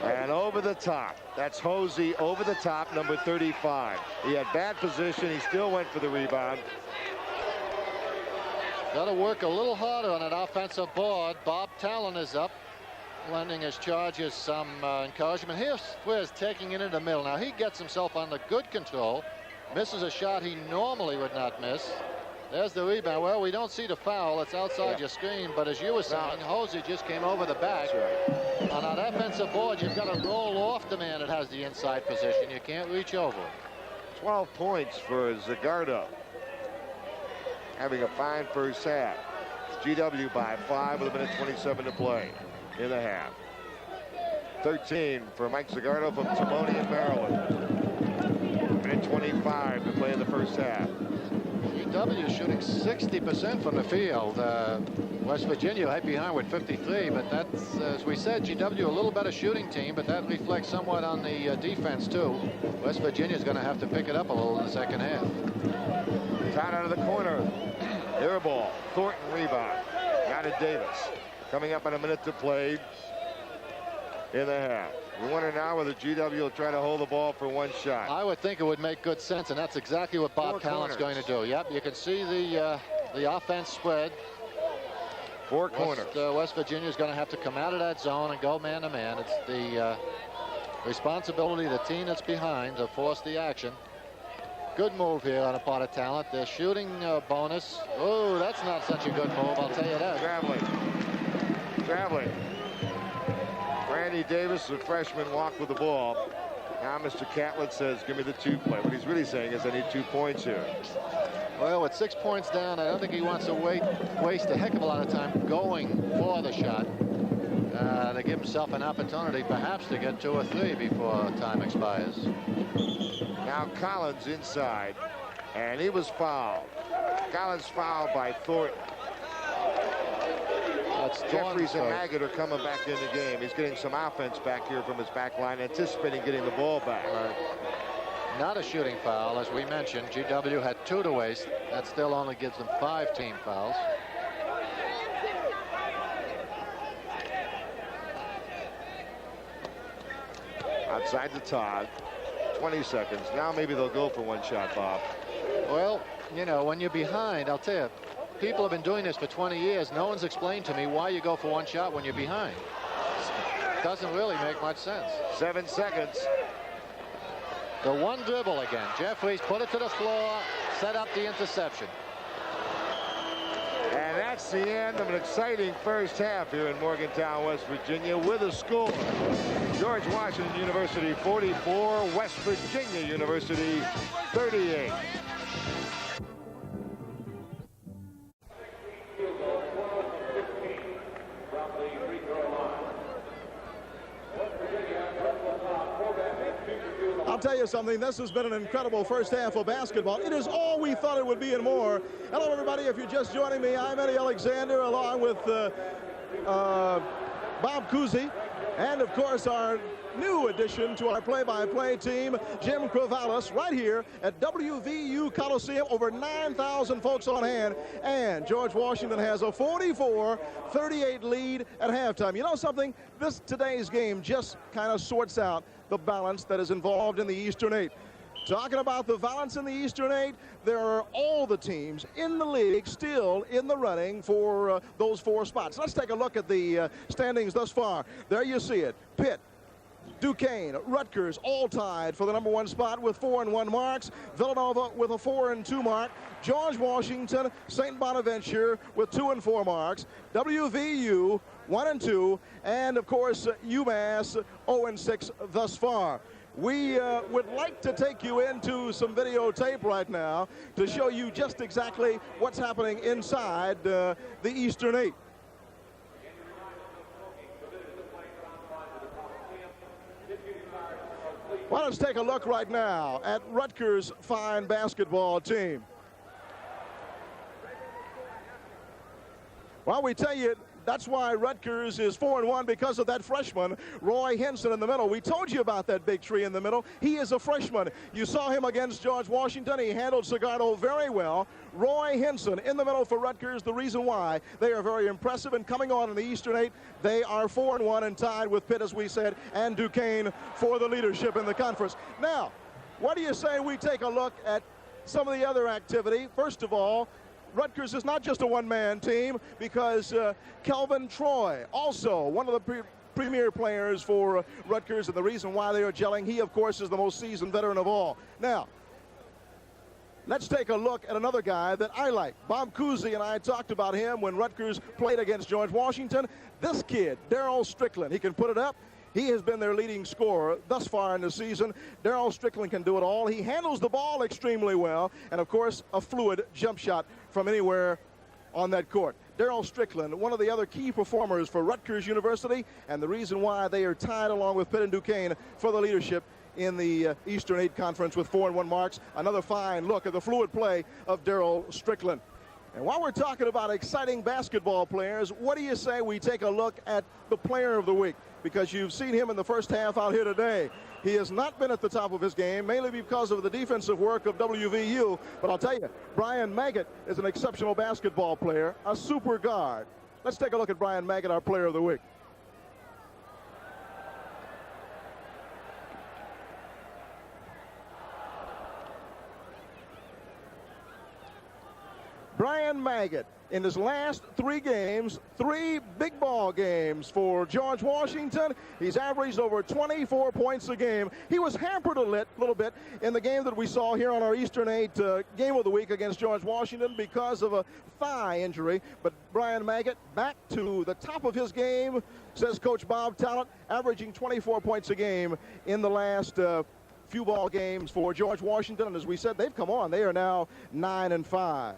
And over the top. That's Hosey over the top, number 35. He had bad position. He still went for the rebound. Got to work a little harder on an offensive board. Bob Talon is up, lending his charges some encouragement. Here's Frizz taking it into the middle. Now he gets himself under good control. Misses a shot he normally would not miss. There's the rebound. Well, we don't see the foul. It's outside your screen. But as you were saying, Hosey just came over the back. Right. On that offensive board, you've got to roll off the man that has the inside position. You can't reach over it. 12 points for Zagardo. Having a fine first half. GW by 5 with 1:27 to play in the half. 13 for Mike Zagardo from Timonian, Maryland. 1:25 to play in the first half. GW shooting 60% from the field. West Virginia right behind with 53, but that's, as we said, GW a little better shooting team, but that reflects somewhat on the defense too. West Virginia is going to have to pick it up a little in the second half. Tied out of the corner. Air ball. Thornton rebound. Got it Davis. Coming up in a minute to play in the half. We wonder now whether GW will try to hold the ball for 1 shot. I would think it would make good sense, and that's exactly what Bob Talon's going to do. Yep, you can see the offense spread. 4 corners. West Virginia is going to have to come out of that zone and go man to man. It's the responsibility of the team that's behind to force the action. Good move here on the part of Talent. Their shooting bonus. Oh, that's not such a good move, I'll tell you that. Traveling. Randy Davis, the freshman, walked with the ball. Now Mr. Catlett says, give me the 2 play. What he's really saying is I need 2 points here. Well, with 6 points down, I don't think he wants to waste a heck of a lot of time going for the shot. To give himself an opportunity perhaps to get 2 or 3 before time expires. Now Collins inside, and he was fouled. Collins fouled by Thornton. It's Jeffries and Maggott are coming back in the game. He's getting some offense back here from his back line, anticipating getting the ball back. Right. Not a shooting foul, as we mentioned. GW had 2 to waste. That still only gives them 5 team fouls. Outside to Todd. 20 seconds. Now maybe they'll go for one shot, Bob. Well, you know, when you're behind, I'll tell you, people have been doing this for 20 years. No one's explained to me why you go for one shot when you're behind. Doesn't really make much sense. 7 seconds. The one dribble again. Jeffries put it to the floor, set up the interception. And that's the end of an exciting first half here in Morgantown, West Virginia, with a score. George Washington University 44, West Virginia University 38. I'll tell you something, this has been an incredible first half of basketball. It is all we thought it would be and more. Hello, everybody. If you're just joining me, I'm Eddie Alexander, along with Bob Cousy, and, of course, our new addition to our play-by-play team, Jim Cravalis, right here at WVU Coliseum. Over 9,000 folks on hand, and George Washington has a 44-38 lead at halftime. You know something? Today's game just kind of sorts out the balance that is involved in the Eastern 8. Talking about the balance in the Eastern 8, there are all the teams in the league still in the running for those 4 spots. Let's take a look at the standings thus far. There you see it. Pitt, Duquesne, Rutgers, all tied for the #1 spot with 4-1 marks. Villanova with a 4-2 mark. George Washington, St. Bonaventure with 2-4 marks. WVU 1-2, and of course UMass 0-6 thus far. We would like to take you into some videotape right now to show you just exactly what's happening inside the Eastern 8. Well, let's take a look right now at Rutgers' fine basketball team. Well, we tell you, that's why Rutgers is 4-1, because of that freshman, Roy Henson, in the middle. We told you about that big tree in the middle. He is a freshman. You saw him against George Washington. He handled Segardo very well. Roy Henson in the middle for Rutgers. The reason why they are very impressive, and coming on in the Eastern 8, they are 4-1 and tied with Pitt, as we said, and Duquesne for the leadership in the conference. Now, what do you say we take a look at some of the other activity? First of all, Rutgers is not just a one-man team, because Kelvin Troy, also one of the premier players for Rutgers, and the reason why they are gelling, he, of course, is the most seasoned veteran of all. Now, let's take a look at another guy that I like. Bob Cousy and I talked about him when Rutgers played against George Washington. This kid, Darryl Strickland, he can put it up. He has been their leading scorer thus far in the season. Darryl Strickland can do it all. He handles the ball extremely well, and, of course, a fluid jump shot from anywhere on that court. Darryl Strickland, one of the other key performers for Rutgers University, and the reason why they are tied along with Pitt and Duquesne for the leadership in the Eastern 8 Conference with 4-1 marks. Another fine look at the fluid play of Darryl Strickland. And while we're talking about exciting basketball players, what do you say we take a look at the player of the week? Because you've seen him in the first half out here today. He has not been at the top of his game, mainly because of the defensive work of WVU. But I'll tell you, Brian Maggott is an exceptional basketball player, a super guard. Let's take a look at Brian Maggott, our player of the week. Brian Maggott, in his last 3 games, 3 big ball games for George Washington. He's averaged over 24 points a game. He was hampered a little bit in the game that we saw here on our Eastern 8 game of the week against George Washington because of a thigh injury. But Brian Maggott back to the top of his game, says Coach Bob Talent, averaging 24 points a game in the last few ball games for George Washington. And as we said, they've come on. They are now 9-5.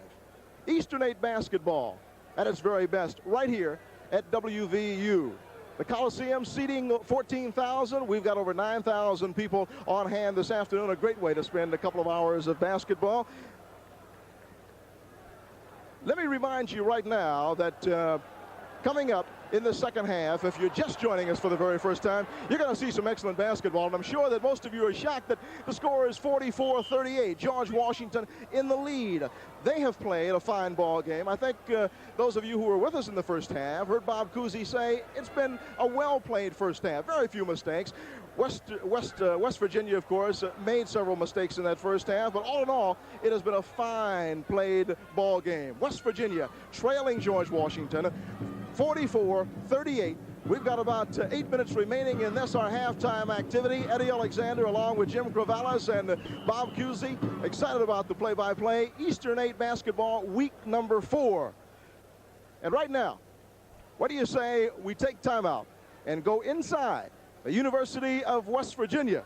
Eastern 8 basketball at its very best right here at WVU. The Coliseum seating 14,000. We've got over 9,000 people on hand this afternoon. A great way to spend a couple of hours of basketball. Let me remind you right now that Coming up in the second half, if you're just joining us for the very first time, you're going to see some excellent basketball, and I'm sure that most of you are shocked that the score is 44-38. George Washington in the lead. They have played a fine ball game. I think those of you who were with us in the first half heard Bob Cousy say it's been a well-played first half. Very few mistakes. West Virginia, of course, made several mistakes in that first half, but all in all, it has been a fine played ball game. West Virginia trailing George Washington 44-38. We've got about 8 minutes remaining in this, our halftime activity. Eddie Alexander along with Jim Cravallis and Bob Cousy, excited about the play-by-play. Eastern 8 basketball, week number 4. And right now, what do you say we take time out and go inside the University of West Virginia?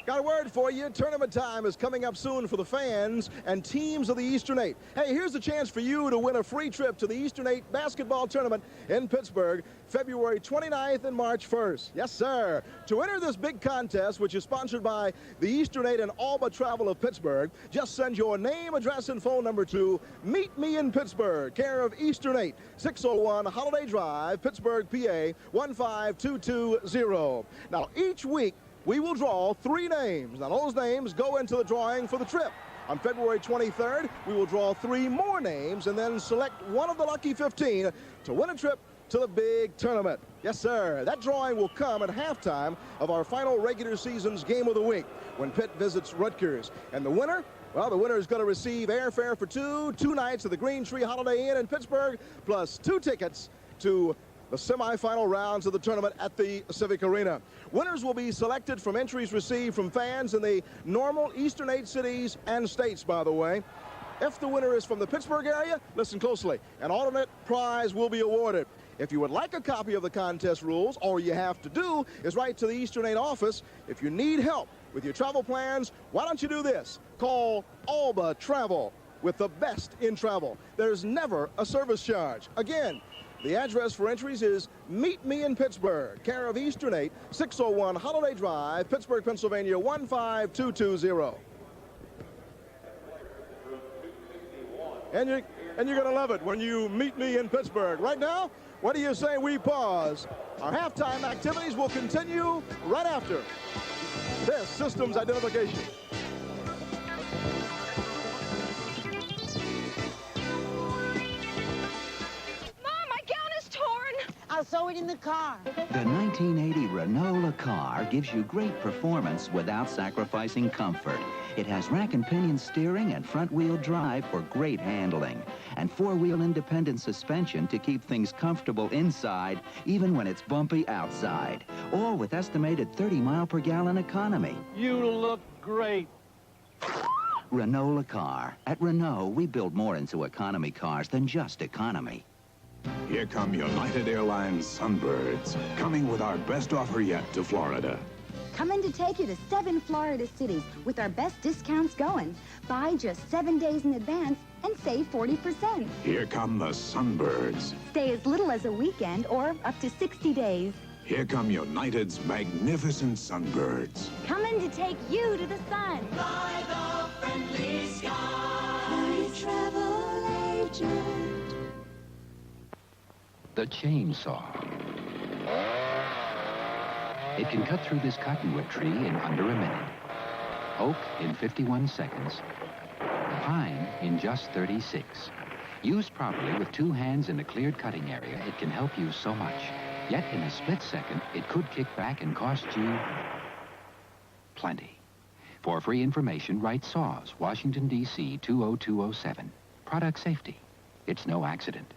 Got a word for you. Tournament time is coming up soon for the fans and teams of the Eastern 8. Hey, here's a chance for you to win a free trip to the Eastern 8 basketball tournament in Pittsburgh, February 29th and March 1st. Yes, sir. To enter this big contest, which is sponsored by the Eastern 8 and Alba Travel of Pittsburgh, just send your name, address, and phone number to Meet Me in Pittsburgh, care of Eastern 8, 601 Holiday Drive, Pittsburgh, PA, 15220. Now, each week, we will draw 3 names. Now, those names go into the drawing for the trip. On February 23rd, we will draw 3 more names and then select one of the lucky 15 to win a trip to the big tournament. Yes, sir. That drawing will come at halftime of our final regular season's game of the week when Pitt visits Rutgers. And the winner, well, the winner is going to receive airfare for 2 nights at the Green Tree Holiday Inn in Pittsburgh, plus 2 tickets to the semifinal rounds of the tournament at the Civic Arena. Winners will be selected from entries received from fans in the normal Eastern 8 cities and states, by the way. If the winner is from the Pittsburgh area, listen closely, an alternate prize will be awarded. If you would like a copy of the contest rules, all you have to do is write to the Eastern 8 office. If you need help with your travel plans, why don't you do this? Call Alba Travel with the best in travel. There's never a service charge. Again, the address for entries is Meet Me in Pittsburgh, care of Eastern 8, 601 Holiday Drive, Pittsburgh, Pennsylvania, 15220. And you're going to love it when you meet me in Pittsburgh. Right now, what do you say we pause? Our halftime activities will continue right after this systems identification. I'll sew it in the car. The 1980 Renault car gives you great performance without sacrificing comfort. It has rack and pinion steering and front-wheel drive for great handling, and 4-wheel independent suspension to keep things comfortable inside, even when it's bumpy outside. All with estimated 30-mile-per-gallon economy. You look great. Renault car. At Renault, we build more into economy cars than just economy. Here come United Airlines Sunbirds, coming with our best offer yet to Florida. Coming to take you to 7 Florida cities with our best discounts going. Buy just 7 days in advance and save 40%. Here come the Sunbirds. Stay as little as a weekend or up to 60 days. Here come United's magnificent Sunbirds. Coming to take you to the sun. Fly the friendly sky. My travel agent. The chainsaw. It can cut through this cottonwood tree in under a minute. Oak in 51 seconds. Pine in just 36. Used properly with 2 hands in a cleared cutting area, it can help you so much. Yet in a split second, it could kick back and cost you plenty. For free information, write Saws, Washington, D.C. 20207. Product safety. It's no accident.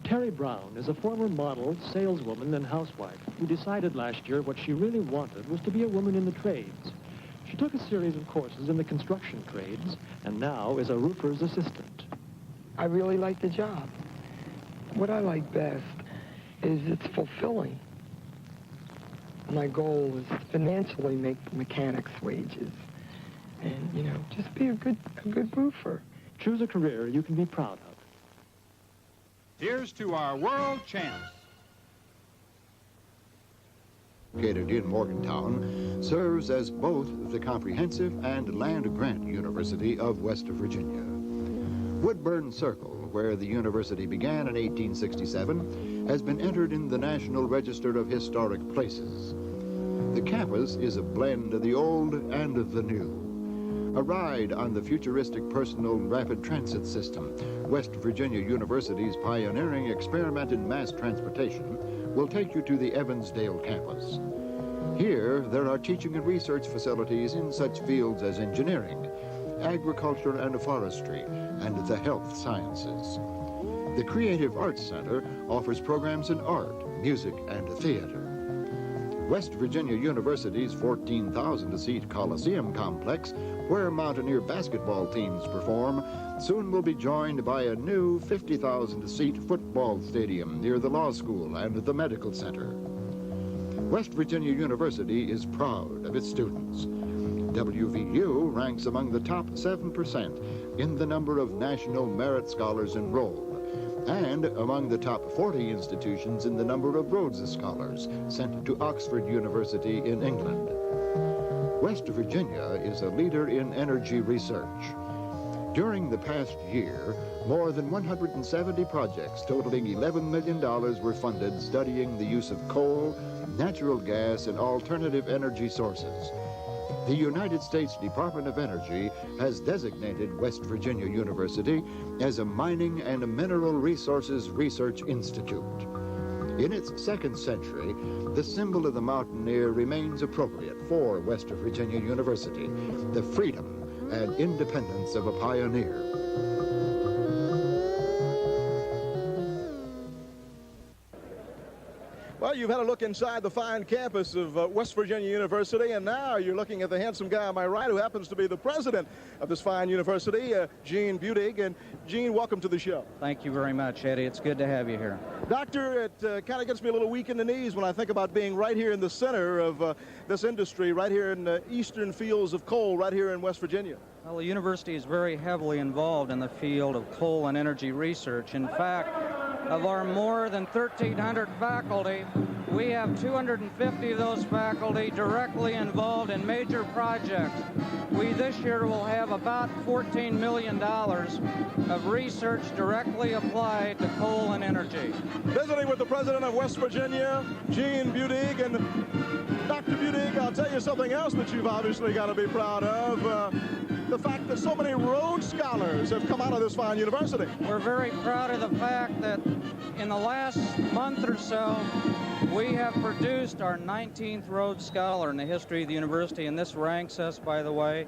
Terry Brown is a former model, saleswoman, and housewife who decided last year what she really wanted was to be a woman in the trades. She took a series of courses in the construction trades and now is a roofer's assistant. I really like the job. What I like best is it's fulfilling. My goal is to financially make the mechanics' wages and, you know, just be a good roofer. Choose a career you can be proud of. Here's to our world champs. located in Morgantown, serves as both the comprehensive and land-grant University of West Virginia. Woodburn Circle, where the university began in 1867, has been entered in the National Register of Historic Places. The campus is a blend of the old and of the new. A ride on the futuristic personal rapid transit system, West Virginia University's pioneering experiment in mass transportation, will take you to the Evansdale campus. Here, there are teaching and research facilities in such fields as engineering, agriculture and forestry, and the health sciences. The Creative Arts Center offers programs in art, music, and theater. West Virginia University's 14,000-seat Coliseum complex, where Mountaineer basketball teams perform, soon will be joined by a new 50,000-seat football stadium near the law school and the medical center. West Virginia University is proud of its students. WVU ranks among the top 7% in the number of National Merit Scholars enrolled, and among the top 40 institutions in the number of Rhodes Scholars sent to Oxford University in England. West Virginia is a leader in energy research. During the past year, more than 170 projects totaling $11 million were funded studying the use of coal, natural gas, and alternative energy sources. The United States Department of Energy has designated West Virginia University as a mining and mineral resources research institute. In its second century, the symbol of the mountaineer remains appropriate for West Virginia University, the freedom and independence of a pioneer. Well, you've had a look inside the fine campus of West Virginia University, and now you're looking at the handsome guy on my right who happens to be the president of this fine university, Gene Budig. And Gene, welcome to the show. Thank you very much, Eddie. It's good to have you here. Doctor, it kind of gets me a little weak in the knees when I think about being right here in the center of this industry, right here in the eastern fields of coal, right here in West Virginia. Well, the university is very heavily involved in the field of coal and energy research. In fact, of our more than 1,300 faculty, we have 250 of those faculty directly involved in major projects. We this year will have about $14 million of research directly applied to coal and energy. Visiting with the president of West Virginia, Gene Budig. And Dr. Budig, I'll tell you something else that you've obviously got to be proud of. The fact that so many Rhodes Scholars have come out of this fine university. We're very proud of the fact that in the last month or so, we have produced our 19th Rhodes Scholar in the history of the university, and this ranks us, by the way,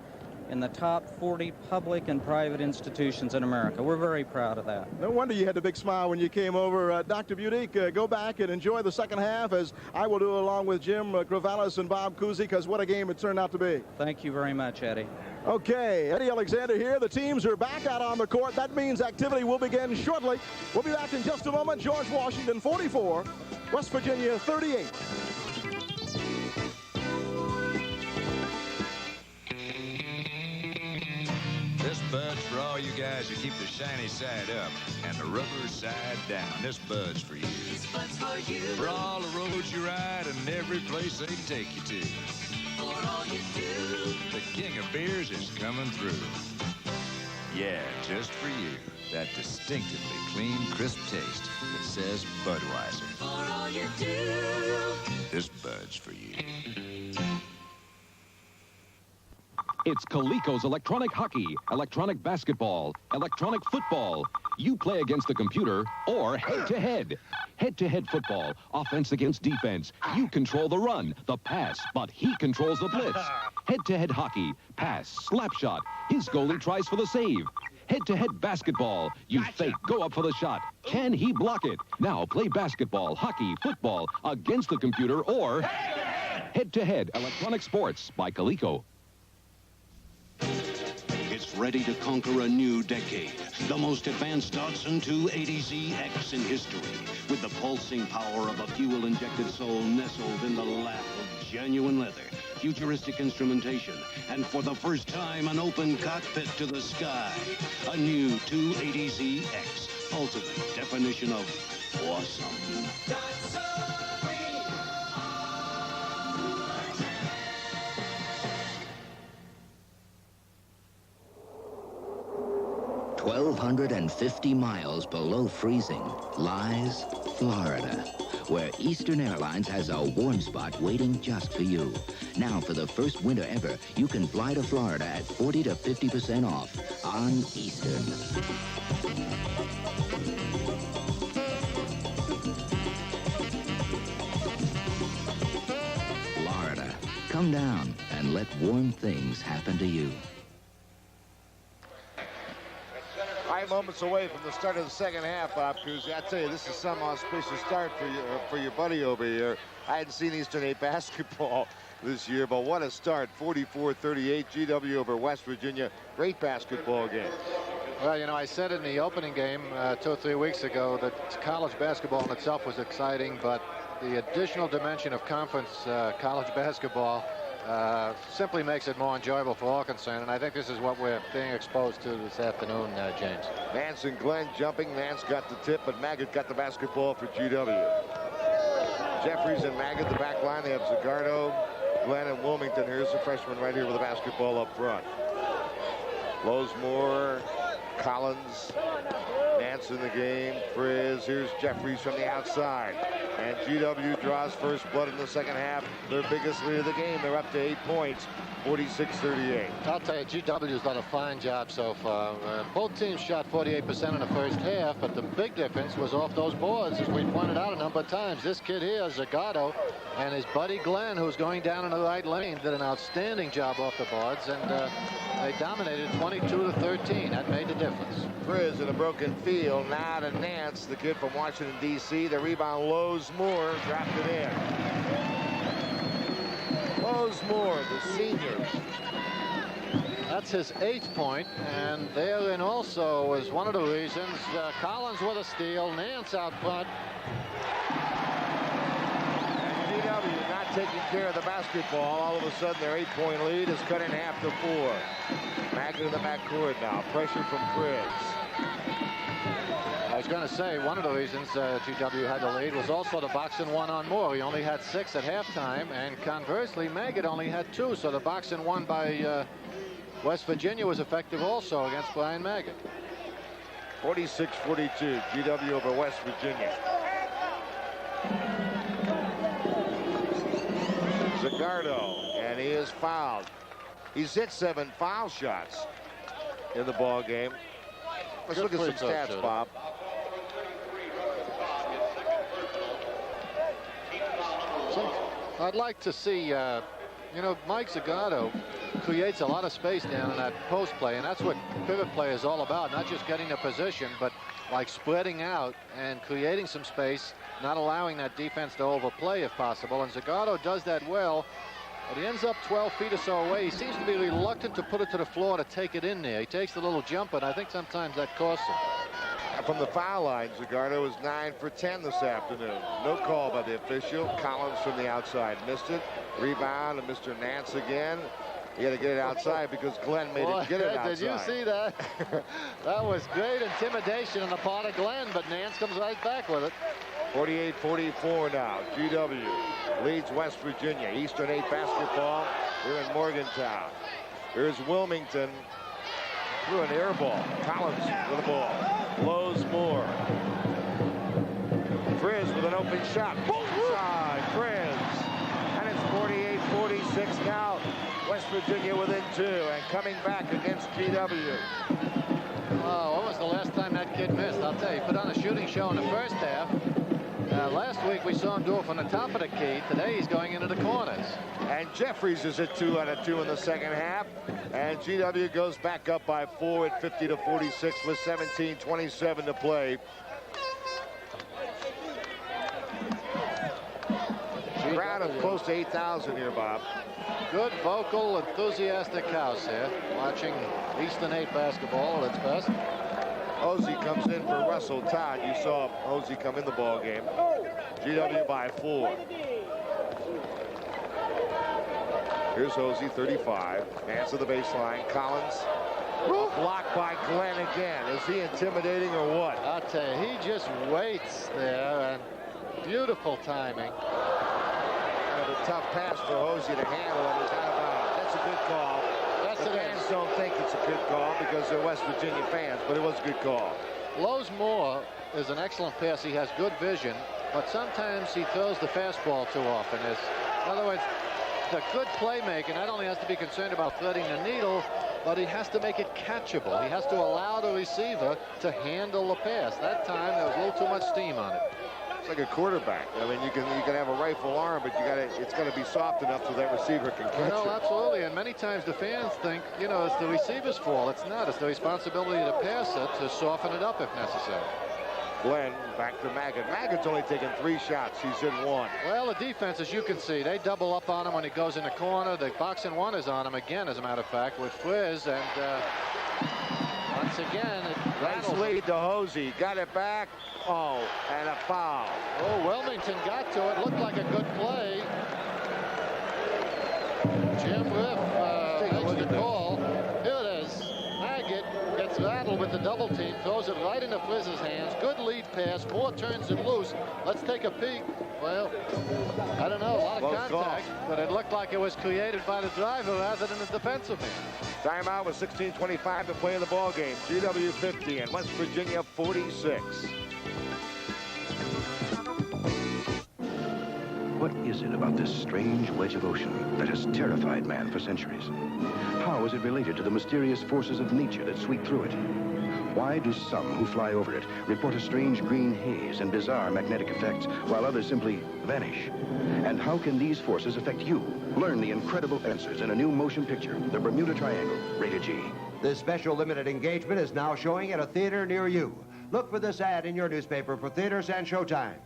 in the top 40 public and private institutions in America. We're very proud of that. No wonder you had a big smile when you came over. Dr. Budig, go back and enjoy the second half, as I will do along with Jim Gravalis and Bob Cousy, because what a game it turned out to be. Thank you very much, Eddie. Okay, Eddie Alexander here. The teams are back out on the court. That means activity will begin shortly. We'll be back in just a moment. George Washington 44, West Virginia 38. This bud's for all you guys who keep the shiny side up and the rubber side down. This bud's for you. This bud's for you. For all the roads you ride and every place they take you to. For all you do. The king of beers is coming through. Yeah, just for you. That distinctively clean, crisp taste that says Budweiser. For all you do. This bud's for you. It's Coleco's electronic hockey, electronic basketball, electronic football. You play against the computer or head-to-head. Head-to-head football, offense against defense. You control the run, the pass, but he controls the blitz. Head-to-head hockey, pass, slap shot. His goalie tries for the save. Head-to-head basketball. You fake, go up for the shot. Can he block it? Now play basketball, hockey, football against the computer or head-to-head electronic sports by Coleco. It's ready to conquer a new decade. The most advanced Datsun 280ZX in history. With the pulsing power of a fuel-injected soul nestled in the lap of genuine leather. Futuristic instrumentation. And for the first time, an open cockpit to the sky. A new 280ZX. Ultimate definition of awesome. 1,250 miles below freezing lies Florida, where Eastern Airlines has a warm spot waiting just for you. Now, for the first winter ever, you can fly to Florida at 40 to 50% off on Eastern. Florida, come down and let warm things happen to you. 5 moments away from the start of the second half, Bob Cousy. I tell you, this is some auspicious start for your buddy over here. I hadn't seen Eastern 8 basketball this year, but what a start. 44-38, GW over West Virginia. Great basketball game. Well, you know, I said in the opening game 2 or 3 weeks ago that college basketball in itself was exciting, but the additional dimension of conference college basketball simply makes it more enjoyable for all concerned, and I think this is what we're being exposed to this afternoon, James. Nance and Glenn jumping. Nance got the tip, but Maggott got the basketball for GW. Jeffries and Maggott, the back line. They have Zagardo, Glenn, and Wilmington. Here's the freshman right here with the basketball up front. Lowesmore, Collins, Nance in the game. Frizz. Here's Jeffries from the outside. And GW draws first blood in the second half. Their biggest lead of the game. They're up to 8 points, 46-38. I'll tell you, GW's done a fine job so far. Both teams shot 48% in the first half, but the big difference was off those boards, as we pointed out a number of times. This kid here, Zagardo, and his buddy Glenn, who's going down in the right lane, did an outstanding job off the boards, and they dominated 22-13. That made the difference. Frizz in a broken field. Now to Nance, the kid from Washington, D.C. The rebound, Lowesmore dropped it in. Lowesmore, the senior. That's his 8th point, and therein also was one of the reasons. Collins with a steal, Nance out front. And GW not taking care of the basketball. All of a sudden, their 8-point lead is cut in half to 4. Maggott in the backcourt now. Pressure from Frizz. I was going to say, one of the reasons GW had the lead was also the box and one on Moore. He only had 6 at halftime, and conversely, Maggott only had 2. So the box and one by West Virginia was effective also against Brian Maggott. 46-42, GW over West Virginia. Zagardo, and he is fouled. He's hit 7 foul shots in the ball game. Let's look at some stats, Bob. I'd like to see, you know, Mike Zagardo creates a lot of space down in that post play, and that's what pivot play is all about. Not just getting the position, but like spreading out and creating some space, not allowing that defense to overplay if possible. And Zagardo does that well, but he ends up 12 feet or so away. He seems to be reluctant to put it to the floor to take it in there. He takes the little jump, and I think sometimes that costs him. From the foul line, Zagardo is 9 for 10 this afternoon. No call by the official. Collins from the outside missed it. Rebound, and Mr. Nance again. He had to get it outside because Glenn made him get it outside. Did you see that? That was great intimidation on the part of Glenn, but Nance comes right back with it. 48-44 now. GW leads West Virginia. Eastern 8 basketball here in Morgantown. Here's Wilmington through an air ball. Collins with the ball. Lowesmore. Frizz with an open shot. Side Frizz. And it's 48-46 now. West Virginia within 2 and coming back against GW. Oh, when was the last time that kid missed? I'll tell you, he put on a shooting show in the first half. Last week we saw him do it from the top of the key. Today he's going into the corners. And Jeffries is at 2 out of 2 in the second half. And GW goes back up by 4 at 50-46 with 17:27 to play. Crowd of close to 8,000 here, Bob. Good, vocal, enthusiastic house here, watching Eastern 8 basketball at its best. Hosey comes in for Russell Todd. You saw Hosey come in the ball game. GW by 4. Here's Hosey, 35. Hands to the baseline. Collins. Blocked by Glenn again. Is he intimidating or what? I'll tell you, he just waits there, and beautiful timing. And a tough pass for Hosey to handle, and he's out of bounds. That's a good call. Yes, it is. don't think it's a good call because they're West Virginia fans, but it was a good call. Lowe's Moore is an excellent pass. He has good vision, but sometimes he throws the fastball too often. In other words, the good playmaker not only has to be concerned about threading the needle, but he has to make it catchable. He has to allow the receiver to handle the pass. That time there was a little too much steam on it. It's like a quarterback. I mean, you can have a rifle arm, but it's got to be soft enough so that receiver can catch it. Absolutely. And many times the fans think, it's the receiver's fault. It's not. It's the responsibility to pass it, to soften it up if necessary. Glenn back to Maggott. Maggott's only taken 3 shots. He's in 1. Well, the defense, as you can see, they double up on him when he goes in the corner. The boxing one is on him again, as a matter of fact, with Frizz. And once again, it nice lead to Hosey. Got it back. Oh, and a foul. Oh, Wilmington got to it. Looked like a good play. Jim Riff makes the call. Here it is. Maggott gets rattled with the double team, throws it right into Frizz's hands. Good lead pass. Moore turns it loose. Let's take a peek. Well, I don't know. A lot of contact, but it looked like it was created by the driver rather than the defensive man. Timeout with 16:25 to play in the ball game. GW 50 and West Virginia 46. What is it about this strange wedge of ocean that has terrified man for centuries? How is it related to the mysterious forces of nature that sweep through it? Why do some who fly over it report a strange green haze and bizarre magnetic effects, while others simply vanish? And how can these forces affect you? Learn the incredible answers in a new motion picture, The Bermuda Triangle, rated G. This special limited engagement is now showing at a theater near you. Look for this ad in your newspaper for theaters and showtimes.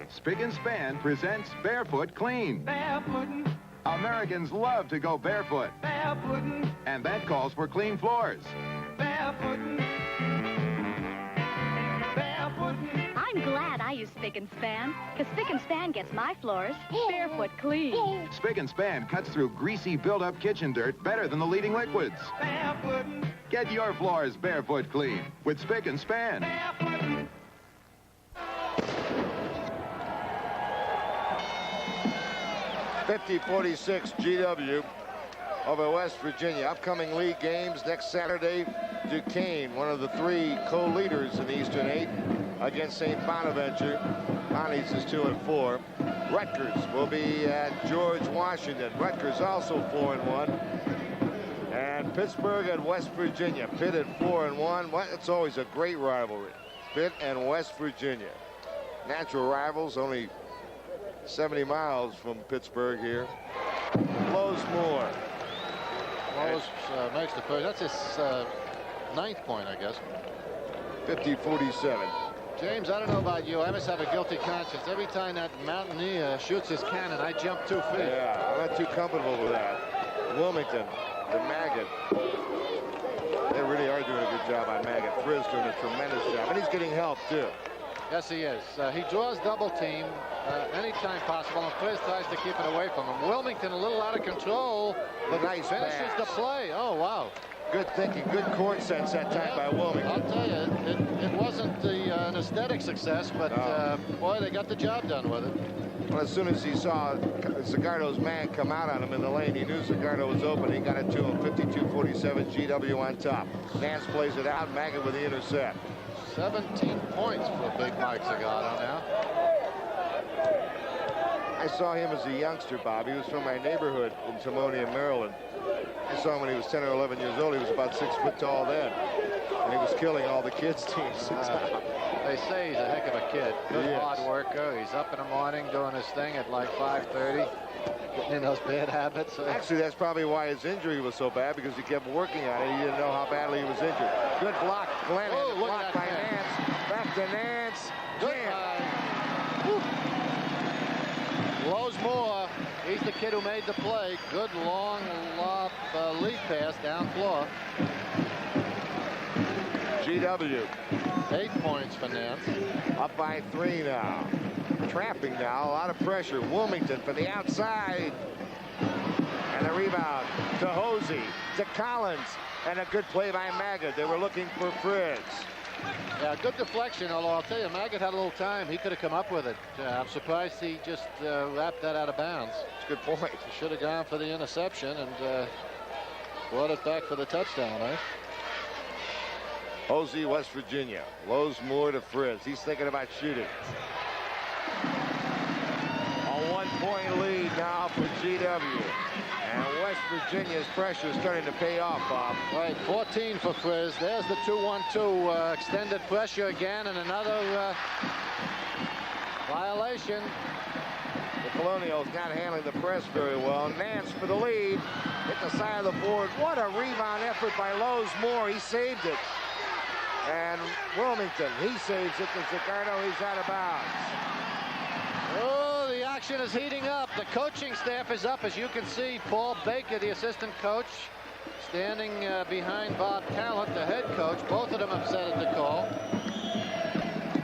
Spick and Span presents Barefoot Clean. Barefootin'. Americans love to go barefoot. Barefootin'. And that calls for clean floors. Barefootin'. Barefootin'. I'm glad I use Spick and Span, because Spick and Span gets my floors barefoot clean. Spick and Span cuts through greasy built-up kitchen dirt better than the leading liquids. Barefootin'. Get your floors barefoot clean with Spick and Span. Barefootin'. 50-46 GW over West Virginia. Upcoming league games next Saturday. Duquesne, one of the 3 co-leaders in the Eastern 8, against St. Bonaventure. Bonnie's is 2-4. Rutgers will be at George Washington. Rutgers also 4-1. And Pittsburgh and West Virginia. Pitt at 4-1. It's always a great rivalry. Pitt and West Virginia. Natural rivals, only 70 miles from Pittsburgh here. Blows Moore. Blows makes the push. That's his 9th point, I guess. 50-47. James, I don't know about you. I must have a guilty conscience. Every time that mountaineer shoots his cannon, I jump 2 feet. Yeah, I'm not too comfortable with that. Wilmington, the Maggott. They really are doing a good job on Maggott. Frizz doing a tremendous job. And he's getting help, too. Yes, he is. He draws double team anytime possible, and Frizz tries to keep it away from him. Wilmington a little out of control, but nice finishes pass. the play. Oh, wow. Good thinking, good court sense that time by Wilmington. I'll tell you, it wasn't an aesthetic success, but boy, they got the job done with it. Well, as soon as he saw Zagardo's man come out on him in the lane, he knew Zagardo was open. He got it to him. 52-47, GW on top. Nance plays it out. Maggott with the intercept. 17 points for Big Mike Zagardo now. I saw him as a youngster, Bob. He was from my neighborhood in Timonium, Maryland. I saw him when he was 10 or 11 years old. He was about 6 foot tall then. And he was killing all the kids' teams. They say he's a heck of a kid. Good hard worker. He's up in the morning doing his thing at like 5:30. Getting in those bad habits. Actually, that's probably why his injury was so bad, because he kept working on it. He didn't know how badly he was injured. Good block, Glenn. Oh, look block at by that. Nance. Back to Nance. Blows Moore. He's the kid who made the play. Good long lob lead pass down floor. GW. 8 points for Nance. Up by 3 now. Trapping now, a lot of pressure. Wilmington for the outside. And a rebound to Hosey, to Collins. And a good play by Maggott. They were looking for Frizz. Yeah, good deflection, although I'll tell you, Maggot had a little time. He could have come up with it. I'm surprised he just wrapped that out of bounds. It's a good point. He should have gone for the interception and brought it back for the touchdown, eh? Hosey, West Virginia. Lowe's Moore to Frizz. He's thinking about shooting. A 1-point lead now for GW. And West Virginia's pressure is starting to pay off, Bob. Right, 14 for Frizz. There's the 2-1-2 extended pressure again, and another violation. The Colonials not handling the press very well. Nance for the lead. Hit the side of the board. What a rebound effort by Lowe's Moore. He saved it. And Wilmington, he saves it to Zicardo. He's out of bounds. Oh, the action is heating up. The coaching staff is up, as you can see. Paul Baker, the assistant coach, standing behind Bob Talent, the head coach. Both of them have said it to call.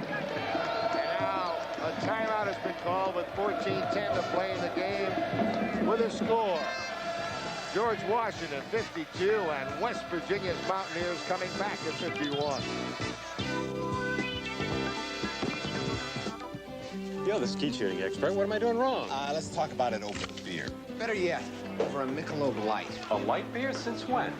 And now a timeout has been called with 14:10 to play in the game with a score. George Washington 52 and West Virginia's Mountaineers coming back at 51. You're the skeet shooting expert. What am I doing wrong? Let's talk about it over a beer. Better yet, over a Michelob Light. A light beer? Since when?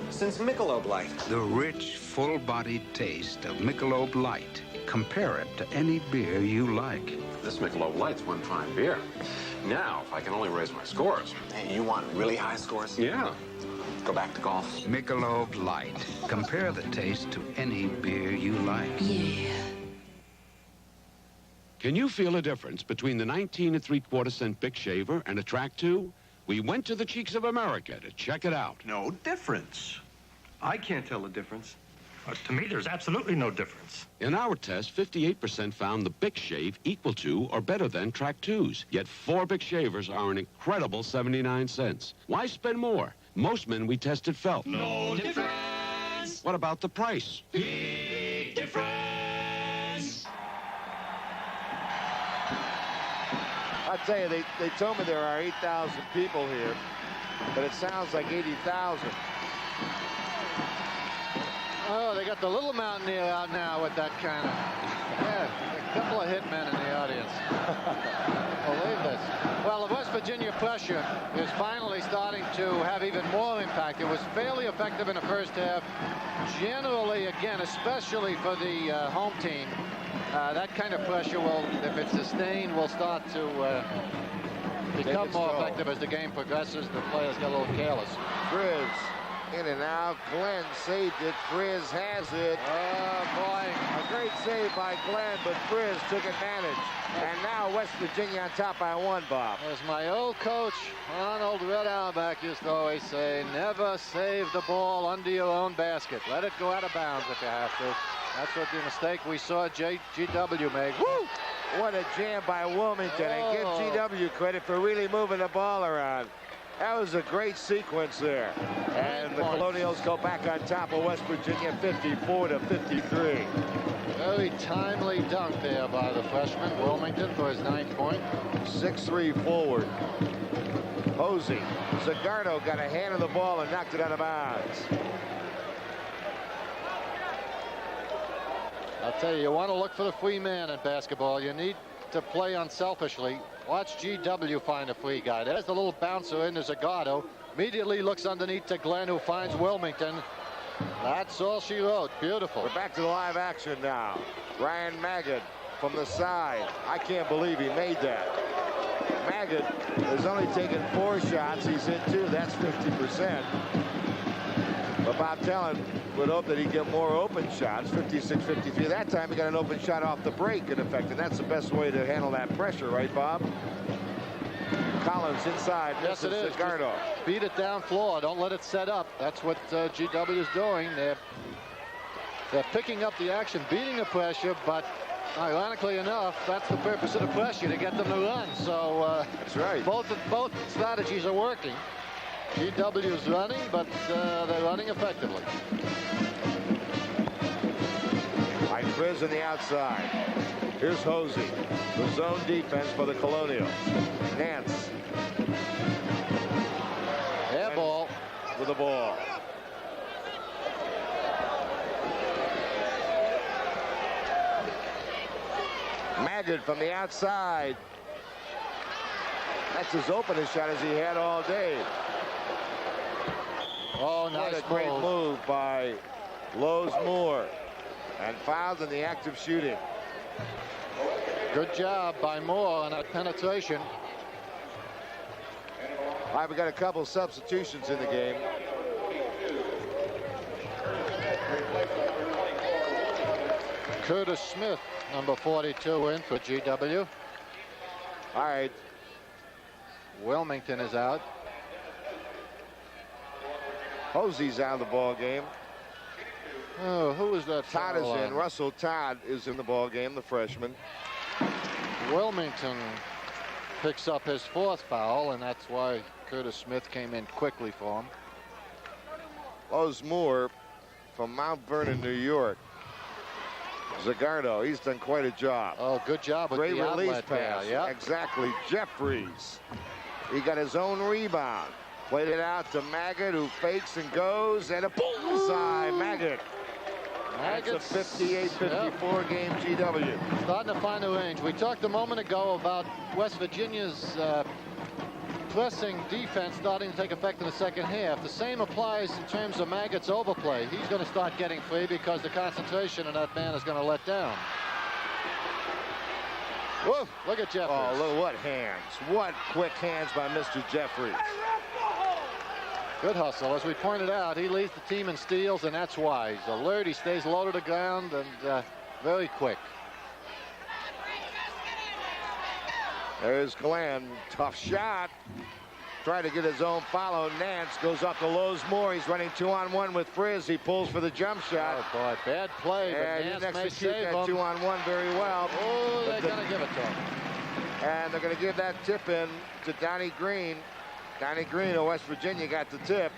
Since Michelob Light. The rich, full-bodied taste of Michelob Light. Compare it to any beer you like. This Michelob Light's one fine beer. Now, if I can only raise my scores. Hey, you want really high scores? Yeah. Go back to golf. Michelob Light. Compare the taste to any beer you like. Yeah. Can you feel a difference between the 19 3/4 cent Bic shaver and a Track 2? We went to the Cheeks of America to check it out. No difference. I can't tell the difference. To me, there's absolutely no difference. In our test, 58% found the Bic shave equal to or better than Track 2's. Yet 4 Bic shavers are an incredible 79 cents. Why spend more? Most men we tested felt. No difference. What about the price? Big difference. I tell you, they told me there are 8,000 people here, but it sounds like 80,000. Oh, they got the little Mountaineer out now with that kind of... Yeah, a couple of hitmen in the audience. Believe this. Well, the West Virginia pressure is finally starting to have even more impact. It was fairly effective in the first half. Generally, again, especially for the home team, that kind of pressure will, if it's sustained, will start to become more effective as the game progresses. The players get a little careless. Frizz in and out. Glenn saved it. Frizz has it. Oh, boy. A great save by Glenn, but Frizz took advantage. And now West Virginia on top by 1, Bob. As my old coach, Arnold Red Auerbach, used to always say, never save the ball under your own basket. Let it go out of bounds if you have to. That's what the mistake we saw GW make. Woo! What a jam by Wilmington. And give GW credit for really moving the ball around. That was a great sequence there. And the Colonials go back on top of West Virginia 54-53. Very timely dunk there by the freshman, Wilmington, for his 9th point. 6'3" forward. Hosey. Zicardo got a hand on the ball and knocked it out of bounds. I'll tell you, you want to look for the free man in basketball. You need to play unselfishly. Watch GW find a free guy. There's the little bouncer into Zicardo. Immediately looks underneath to Glenn, who finds Wilmington. That's all she wrote. Beautiful. We're back to the live action now. Ryan Maggot from the side. I can't believe he made that. Maggot has only taken 4 shots. He's hit 2. That's 50%. But Bob Talent would hope that he'd get more open shots, 56-53. That time he got an open shot off the break, in effect, and that's the best way to handle that pressure, right, Bob? Collins inside. Yes, it is. Zicardo. Beat it down floor. Don't let it set up. That's what GW is doing. They're picking up the action, beating the pressure, but ironically enough, that's the purpose of the pressure, to get them to run. So that's right. Both strategies are working. GW is running, but they're running effectively. Mike Frizz on the outside. Here's Hosey. The zone defense for the Colonials. Nance. Air ball. With the ball. Magid from the outside. That's as open a shot as he had all day. Oh, nice what a great move by Lowe's Moore. And fouled in the act of shooting. Good job by Moore on that penetration. All right, we got a couple substitutions in the game. Curtis Smith, number 42, in for GW. All right. Wilmington is out. Hosey's out of the ball game. Oh, who is that? Todd is foul in. on? Russell Todd is in the ball game, the freshman. Wilmington picks up his 4th foul, and that's why Curtis Smith came in quickly for him. Lowe's Moore from Mount Vernon, New York. Zagardo, he's done quite a job. Oh, good job with Great the release outlet pass. there. Yep. Exactly. Jeffries. He got his own rebound. Played it out to Magid, who fakes and goes, and a bullseye. Magid. That's a 58-54 game GW. Starting to find a range. We talked a moment ago about West Virginia's pressing defense starting to take effect in the second half. The same applies in terms of Magid's overplay. He's going to start getting free because the concentration of that man is going to let down. Whoa, look at Jeffries. Oh, look, what hands. What quick hands by Mr. Jeffries. Good hustle. As we pointed out, he leads the team in steals, and that's why. He's alert, he stays low to the ground, and very quick. There's Glenn. Tough shot. Trying to get his own follow. Nance goes up to Lowe's Moore. He's running 2-on-1 with Frizz. He pulls for the jump shot. Oh, boy, bad play, but And he Nance didn't may execute save that him. 2-on-1 very well. Oh, they're going to give it to him. And they're going to give that tip in to Donnie Green. Donnie Green of West Virginia got the tip.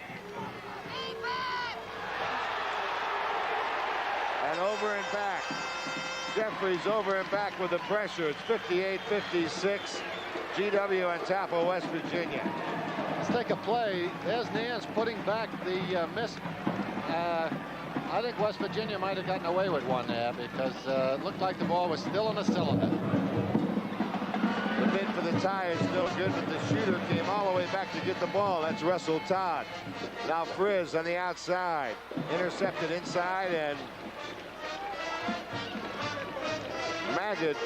And over and back. Jeffries over and back with the pressure. It's 58-56. GW on top of West Virginia. Let's take a play. There's Nance putting back the miss. I think West Virginia might have gotten away with one there because it looked like the ball was still in the cylinder. The bid for the tie is still good, but the shooter came all the way back to get the ball. That's Russell Todd. Now Frizz on the outside. Intercepted inside, and Magid,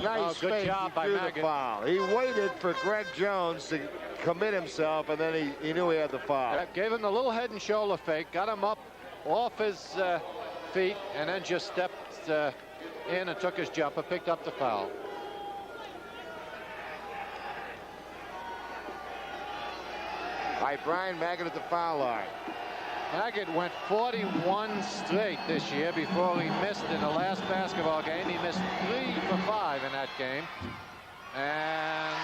nice good fake. job He by drew Magid. the foul. He waited for Greg Jones to commit himself, and then he knew he had the foul. Yeah, gave him the little head and shoulder fake, got him up off his feet, and then just stepped in and took his jumper, picked up the foul. All right, Brian Magid at the foul line. Magid went 41 straight this year before he missed in the last basketball game. He missed 3 for 5 in that game. And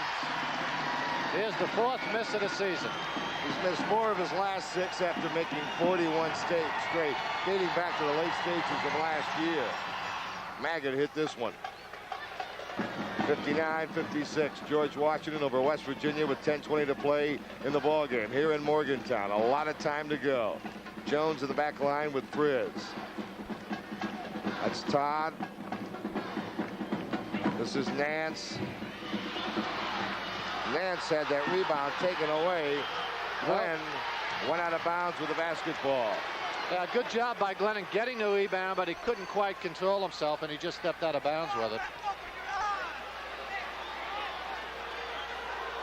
here's the 4th miss of the season. He's missed 4 of his last 6 after making 41 straight, dating back to the late stages of last year. Magid hit this one. 59-56. George Washington over West Virginia with 10:20 to play in the ball game here in Morgantown. A lot of time to go. Jones in the back line with Frizz. That's Todd. This is Nance. Nance had that rebound taken away. Glenn went out of bounds with the basketball. Yeah, good job by Glennon getting the rebound, but he couldn't quite control himself, and he just stepped out of bounds with it.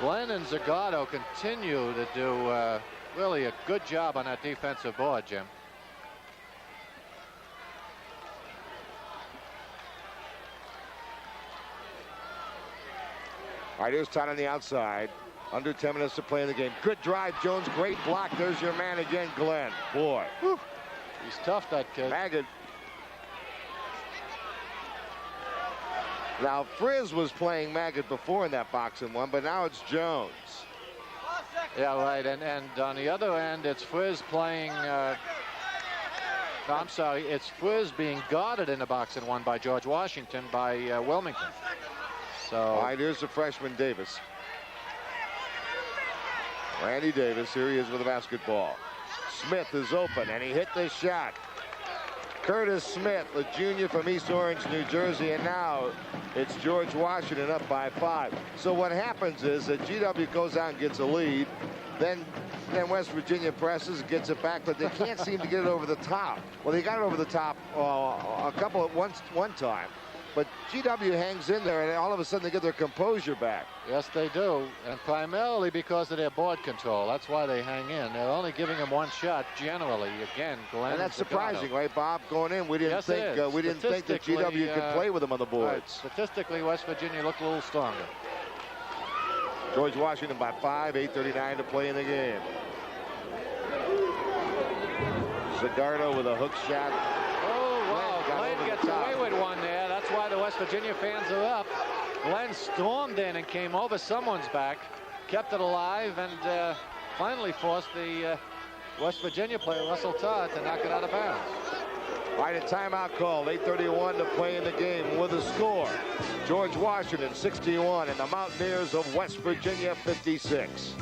Glenn and Zagardo continue to do really a good job on that defensive board, Jim. All right, here's Todd on the outside. Under 10 minutes to play in the game. Good drive, Jones. Great block. There's your man again, Glenn. Boy. Whew. He's tough, that kid. Magid. Now, Frizz was playing Magid before in that boxing one, but now it's Jones. Yeah, right. And on the other end, it's Frizz playing. No, I'm sorry. It's Frizz being guarded in the boxing one by George Washington by Wilmington. So. All right, here's the freshman Davis. Randy Davis, here he is with the basketball. Smith is open, and he hit this shot. Curtis Smith, the junior from East Orange, New Jersey, and now it's George Washington up by 5. So what happens is that GW goes out and gets a lead, then West Virginia presses, gets it back, but they can't seem to get it over the top. Well, they got it over the top one time, but GW hangs in there, and all of a sudden they get their composure back. Yes, they do, and primarily because of their board control. That's why they hang in. They're only giving them one shot generally. Again, Glenn. And that's surprising, right, Bob? Going in, we didn't think that GW could play with them on the boards. Right. Statistically, West Virginia looked a little stronger. George Washington by 5, 8:39 to play in the game. Zagardo with a hook shot. Oh, wow. Glenn gets away with one there. That's why the West Virginia fans are up. Glenn stormed in and came over someone's back, kept it alive, and finally forced the West Virginia player, Russell Todd, to knock it out of bounds. All right, a timeout called. 8:31 to play in the game with a score. George Washington 61 and the Mountaineers of West Virginia 56.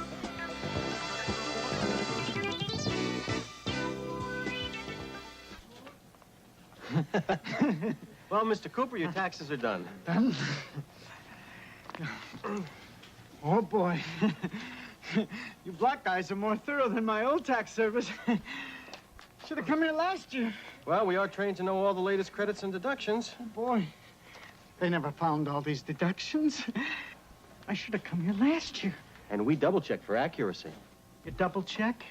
Well, Mr. Cooper, your taxes are done. Done? Oh, boy. You black guys are more thorough than my old tax service. Should have come here last year. Well, we are trained to know all the latest credits and deductions. Oh, boy. They never found all these deductions. I should have come here last year. And we double-check for accuracy. You double-check?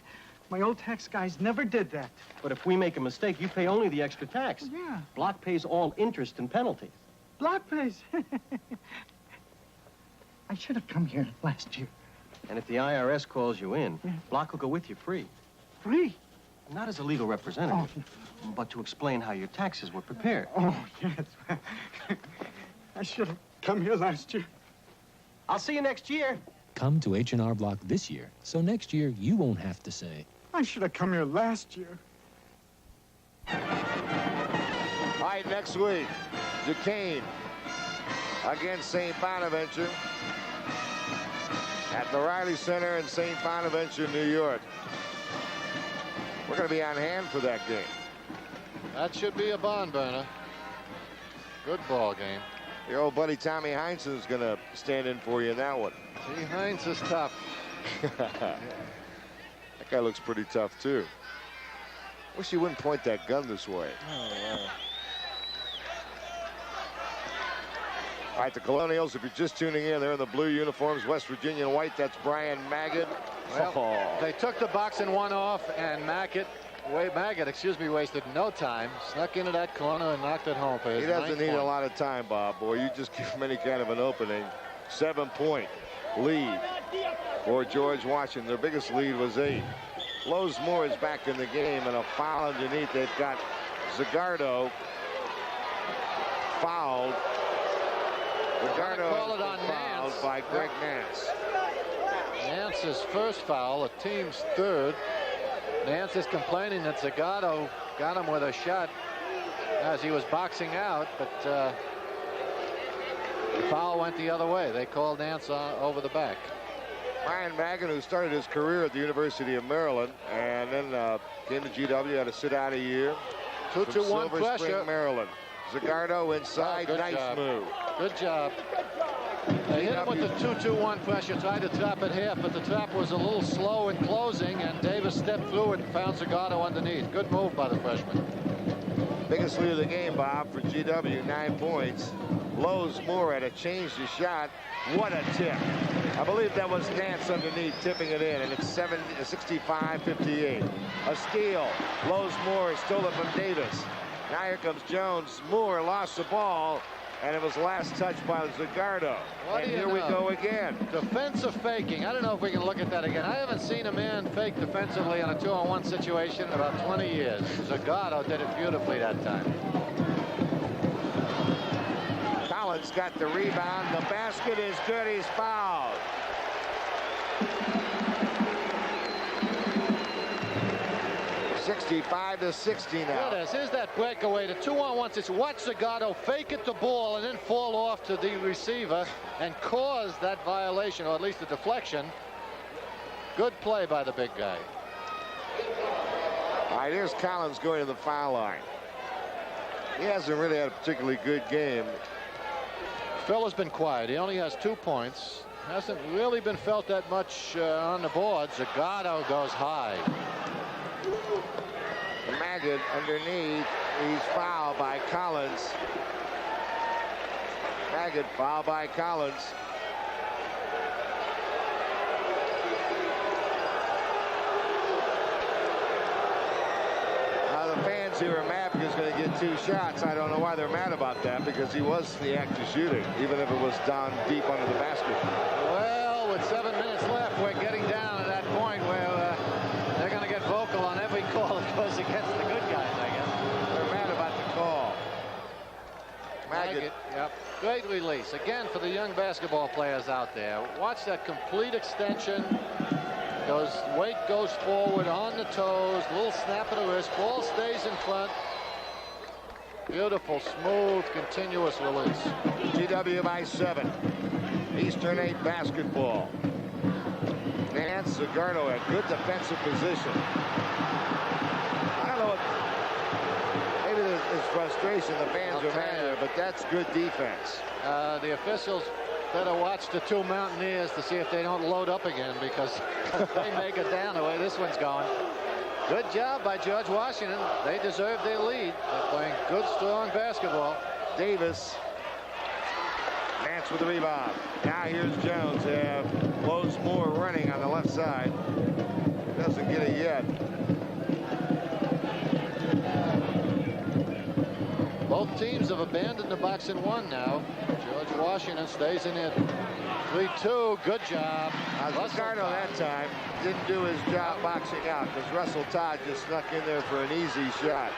My old tax guys never did that. But if we make a mistake, you pay only the extra tax. Oh, yeah. Block pays all interest and penalties. Block pays. I should have come here last year. And if the IRS calls you in, Block will go with you free. Free? Not as a legal representative, but to explain how your taxes were prepared. Oh, yes. I should have come here last year. I'll see you next year. Come to H&R Block this year, so next year you won't have to say. I should have come here last year. All right, next week, Duquesne against St. Bonaventure at the Riley Center in St. Bonaventure, New York. We're going to be on hand for that game. That should be a barn burner. Good ball game. Your old buddy Tommy Heinsohn is going to stand in for you in that one. T. Hines is tough. That guy looks pretty tough, too. Wish he wouldn't point that gun this way. Oh, wow. All right, the Colonials, if you're just tuning in, they're in the blue uniforms, West Virginia white. That's Brian Maggott. Well, they took the boxing one off, and Maggott, wasted no time. Snuck into that corner and knocked it home for his He doesn't need point. a lot of time, Bob. Boy, you just give him any kind of an opening. 7-point lead for George Washington. Their biggest lead was 8. Lowe's Moore is back in the game, and a foul underneath. They've got Zagardo fouled. Zagardo fouled by Greg Nance. Nance's first foul, the team's third. Nance is complaining that Zagardo got him with a shot as he was boxing out, but the foul went the other way. They called Nance over the back. Brian Maggott, who started his career at the University of Maryland and then came to GW, had to sit out a year. 2-2-1 pressure. Spring, Maryland. Zagardo inside, nice move. Good job. They hit him with the 2-2-1 pressure, tried to trap it half, but the trap was a little slow in closing, and Davis stepped through it and found Zagardo underneath. Good move by the freshman. Biggest lead of the game, Bob, for GW, 9 points. Lowe's Moore had to change the shot. What a tip. I believe that was Nance underneath tipping it in, and it's 65-58. A steal. Lowe's Moore stole it from Davis. Now here comes Jones. Moore lost the ball, and it was last touched by Zagardo. And here we go again. Defensive faking. I don't know if we can look at that again. I haven't seen a man fake defensively on a 2-on-1 situation in about 20 years. Zagardo did it beautifully that time. Collins got the rebound. The basket is good. He's fouled. $65-60 now. Here it is. Here's that breakaway. The 2-on-1 situation. Watch Zagardo fake it the ball and then fall off to the receiver and cause that violation, or at least a deflection. Good play by the big guy. All right, here's Collins going to the foul line. He hasn't really had a particularly good game. Phil has been quiet. He only has 2 points. Hasn't really been felt that much on the board. Zagato goes high. Maggot underneath. He's fouled by Collins. Maggot fouled by Collins. The fans here are mad because he's going to get 2 shots. I don't know why they're mad about that, because he was the active shooter, even if it was down deep under the basket. Well, with 7 minutes left, we're getting down to that point where they're going to get vocal on every call that goes against the good guys, I guess. They're mad about the call. Maggot. Yep. Great release. Again, for the young basketball players out there. Watch that complete extension. Weight goes forward on the toes, little snap of the wrist, ball stays in front. Beautiful, smooth, continuous release. GW by 7. Eastern 8 basketball. Nance Zagato at good defensive position. I don't know what, maybe there's frustration, the fans are mad here, but that's good defense. The officials better watch the 2 Mountaineers to see if they don't load up again, because they make it down the way this one's going. Good job by George Washington. They deserve their lead. They're playing good, strong basketball. Davis. Nance with the rebound. Now here's Jones. Lowe's Moore running on the left side. Doesn't get it yet. Both teams have abandoned the box and one now. George Washington stays in it. 3-2. Good job. Zagato that time didn't do his job boxing out, because Russell Todd just snuck in there for an easy shot.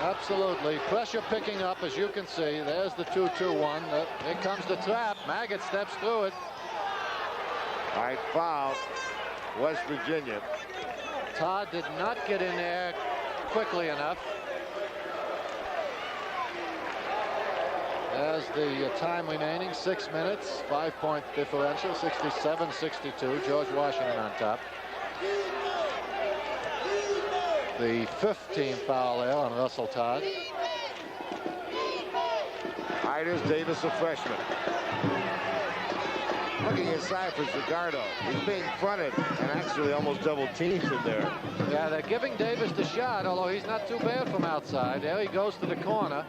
Absolutely. Pressure picking up, as you can see. There's the 2-2-1. Here comes the trap. Maggot steps through it. All right, foul. West Virginia. Todd did not get in there quickly enough. As the time remaining, 6 minutes, 5-point differential, 67-62. George Washington on top. The 15th foul there on Russell Todd. Here's Davis, a freshman. Looking inside for Zagato. He's being fronted and actually almost double teamed in there. Yeah, they're giving Davis the shot, although he's not too bad from outside. There he goes to the corner.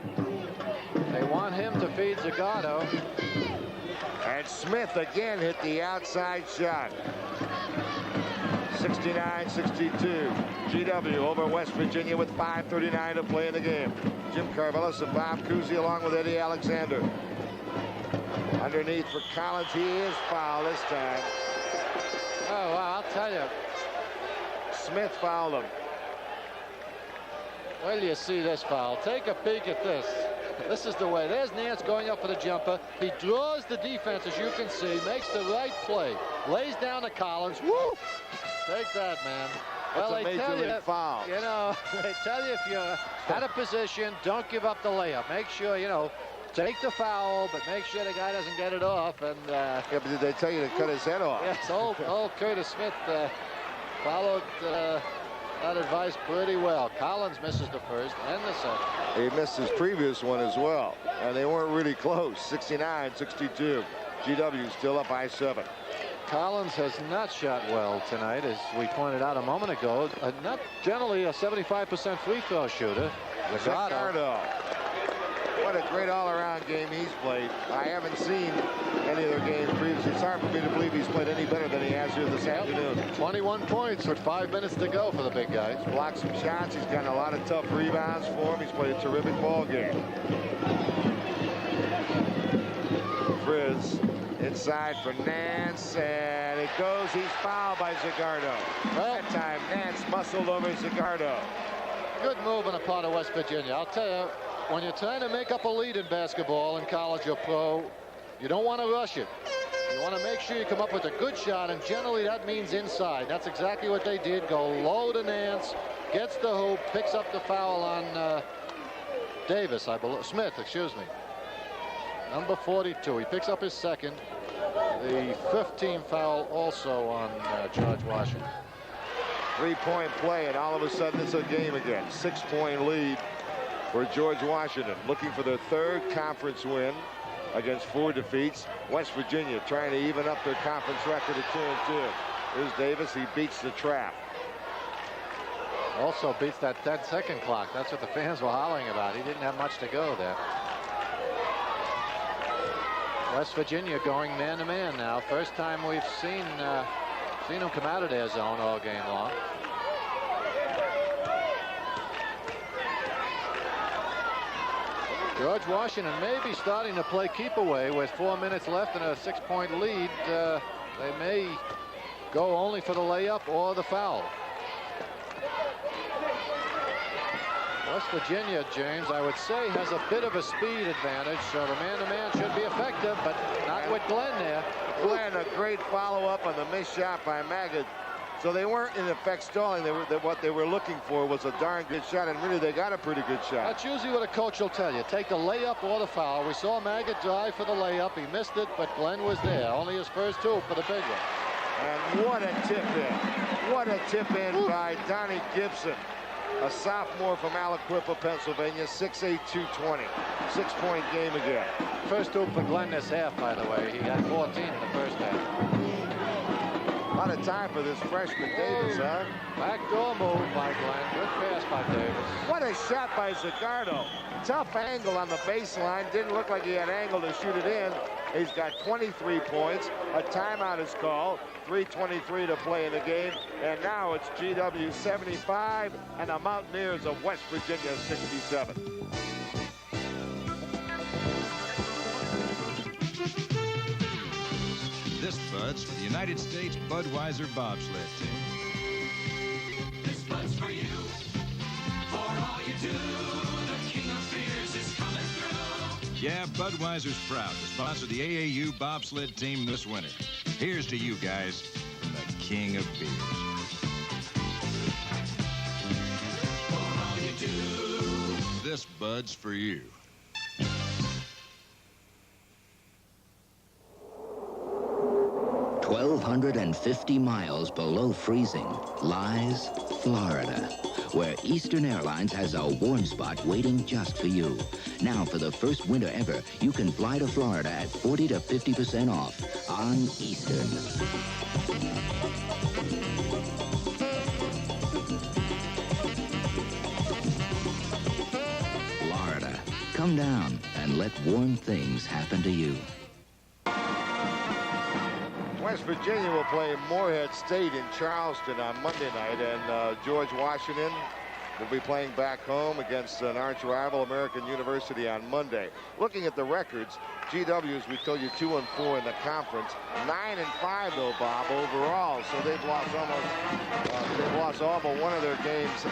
They want him to feed Zagato. And Smith again hit the outside shot. 69-62. GW over West Virginia with 5:39 to play in the game. Jim Carvelis and Bob Cousy along with Eddie Alexander. Underneath for Collins. He is fouled this time. Oh, wow, I'll tell you. Smith fouled him. Wait till you see this foul. Take a peek at this. This is the way. There's Nance going up for the jumper. He draws the defense, as you can see, makes the right play. Lays down to Collins. Woo! Take that, man. That's well, a they tell you, foul. You know, they tell you if you're out of position, don't give up the layup. Make sure, you know, take the foul, but make sure the guy doesn't get it off. And yeah, but did they tell you to cut his head off? Yes, old Curtis Smith followed that advice pretty well. Collins misses the first and the second. He missed his previous one as well, and they weren't really close. 69-62. GW still up by 7. Collins has not shot well tonight, as we pointed out a moment ago. Not generally a 75% free throw shooter. Zagato. What a great all-around game he's played. I haven't seen any of their games previously. It's hard for me to believe he's played any better than he has here this afternoon. 21 points with 5 minutes to go for the big guy. He's blocked some shots. He's gotten a lot of tough rebounds for him. He's played a terrific ball game. Frizz inside for Nance, and it goes. He's fouled by Zagato. That time, Nance muscled over Zagato. Good move on the part of West Virginia. I'll tell you, when you're trying to make up a lead in basketball in college or pro, you don't want to rush it. You want to make sure you come up with a good shot, and generally that means inside. That's exactly what they did. Go low to Nance, gets the hoop, picks up the foul on Davis, I believe. Smith, excuse me. Number 42. He picks up his second. The 15th foul also on George Washington. 3-point play, and all of a sudden it's a game again. 6-point lead. for George Washington, looking for their third conference win against 4 defeats. West Virginia trying to even up their conference record at 2-2. Here's Davis. He beats the trap. Also beats that 10-second clock. That's what the fans were hollering about. He didn't have much to go there. West Virginia going man-to-man now. First time we've seen them come out of their zone all game long. George Washington may be starting to play keep away with 4 minutes left and a 6-point lead. They may go only for the layup or the foul. West Virginia, James, I would say, has a bit of a speed advantage, so the man-to-man should be effective, but not with Glenn there. Glenn, a great follow-up on the missed shot by Magid. So they weren't, in effect, stalling. What they were looking for was a darn good shot, and really they got a pretty good shot. That's usually what a coach will tell you. Take the layup or the foul. We saw Magid drive for the layup. He missed it, but Glenn was there. Only his first 2 for the big one. And what a tip-in. What a tip-in by Donnie Gibson. A sophomore from Aliquippa, Pennsylvania, 6'8", 220. 6-point game again. First 2 for Glenn this half, by the way. He had 14 in the first half. A lot of time for this freshman Davis, huh? Backdoor move by Glenn. Good pass by Davis. What a shot by Zagardo. Tough angle on the baseline. Didn't look like he had angle to shoot it in. He's got 23 points. A timeout is called. 3:23 to play in the game. And now it's GW 75 and the Mountaineers of West Virginia 67. This Bud's for the United States Budweiser bobsled team. This Bud's for you. For all you do, the king of beers is coming through. Yeah, Budweiser's proud to sponsor the AAU bobsled team this winter. Here's to you guys, the king of beers. For all you do. This Bud's for you. "1,250 miles below freezing lies Florida, where Eastern Airlines has a warm spot waiting just for you. Now, for the first winter ever, you can fly to Florida at 40 to 50% off on Eastern. Florida, come down and let warm things happen to you. West Virginia will play Morehead State in Charleston on Monday night, and George Washington will be playing back home against an arch rival, American University, on Monday. Looking at the records, GW, as we told you, 2-4 in the conference, 9-5 though, Bob, overall. So they've lost all but one of their games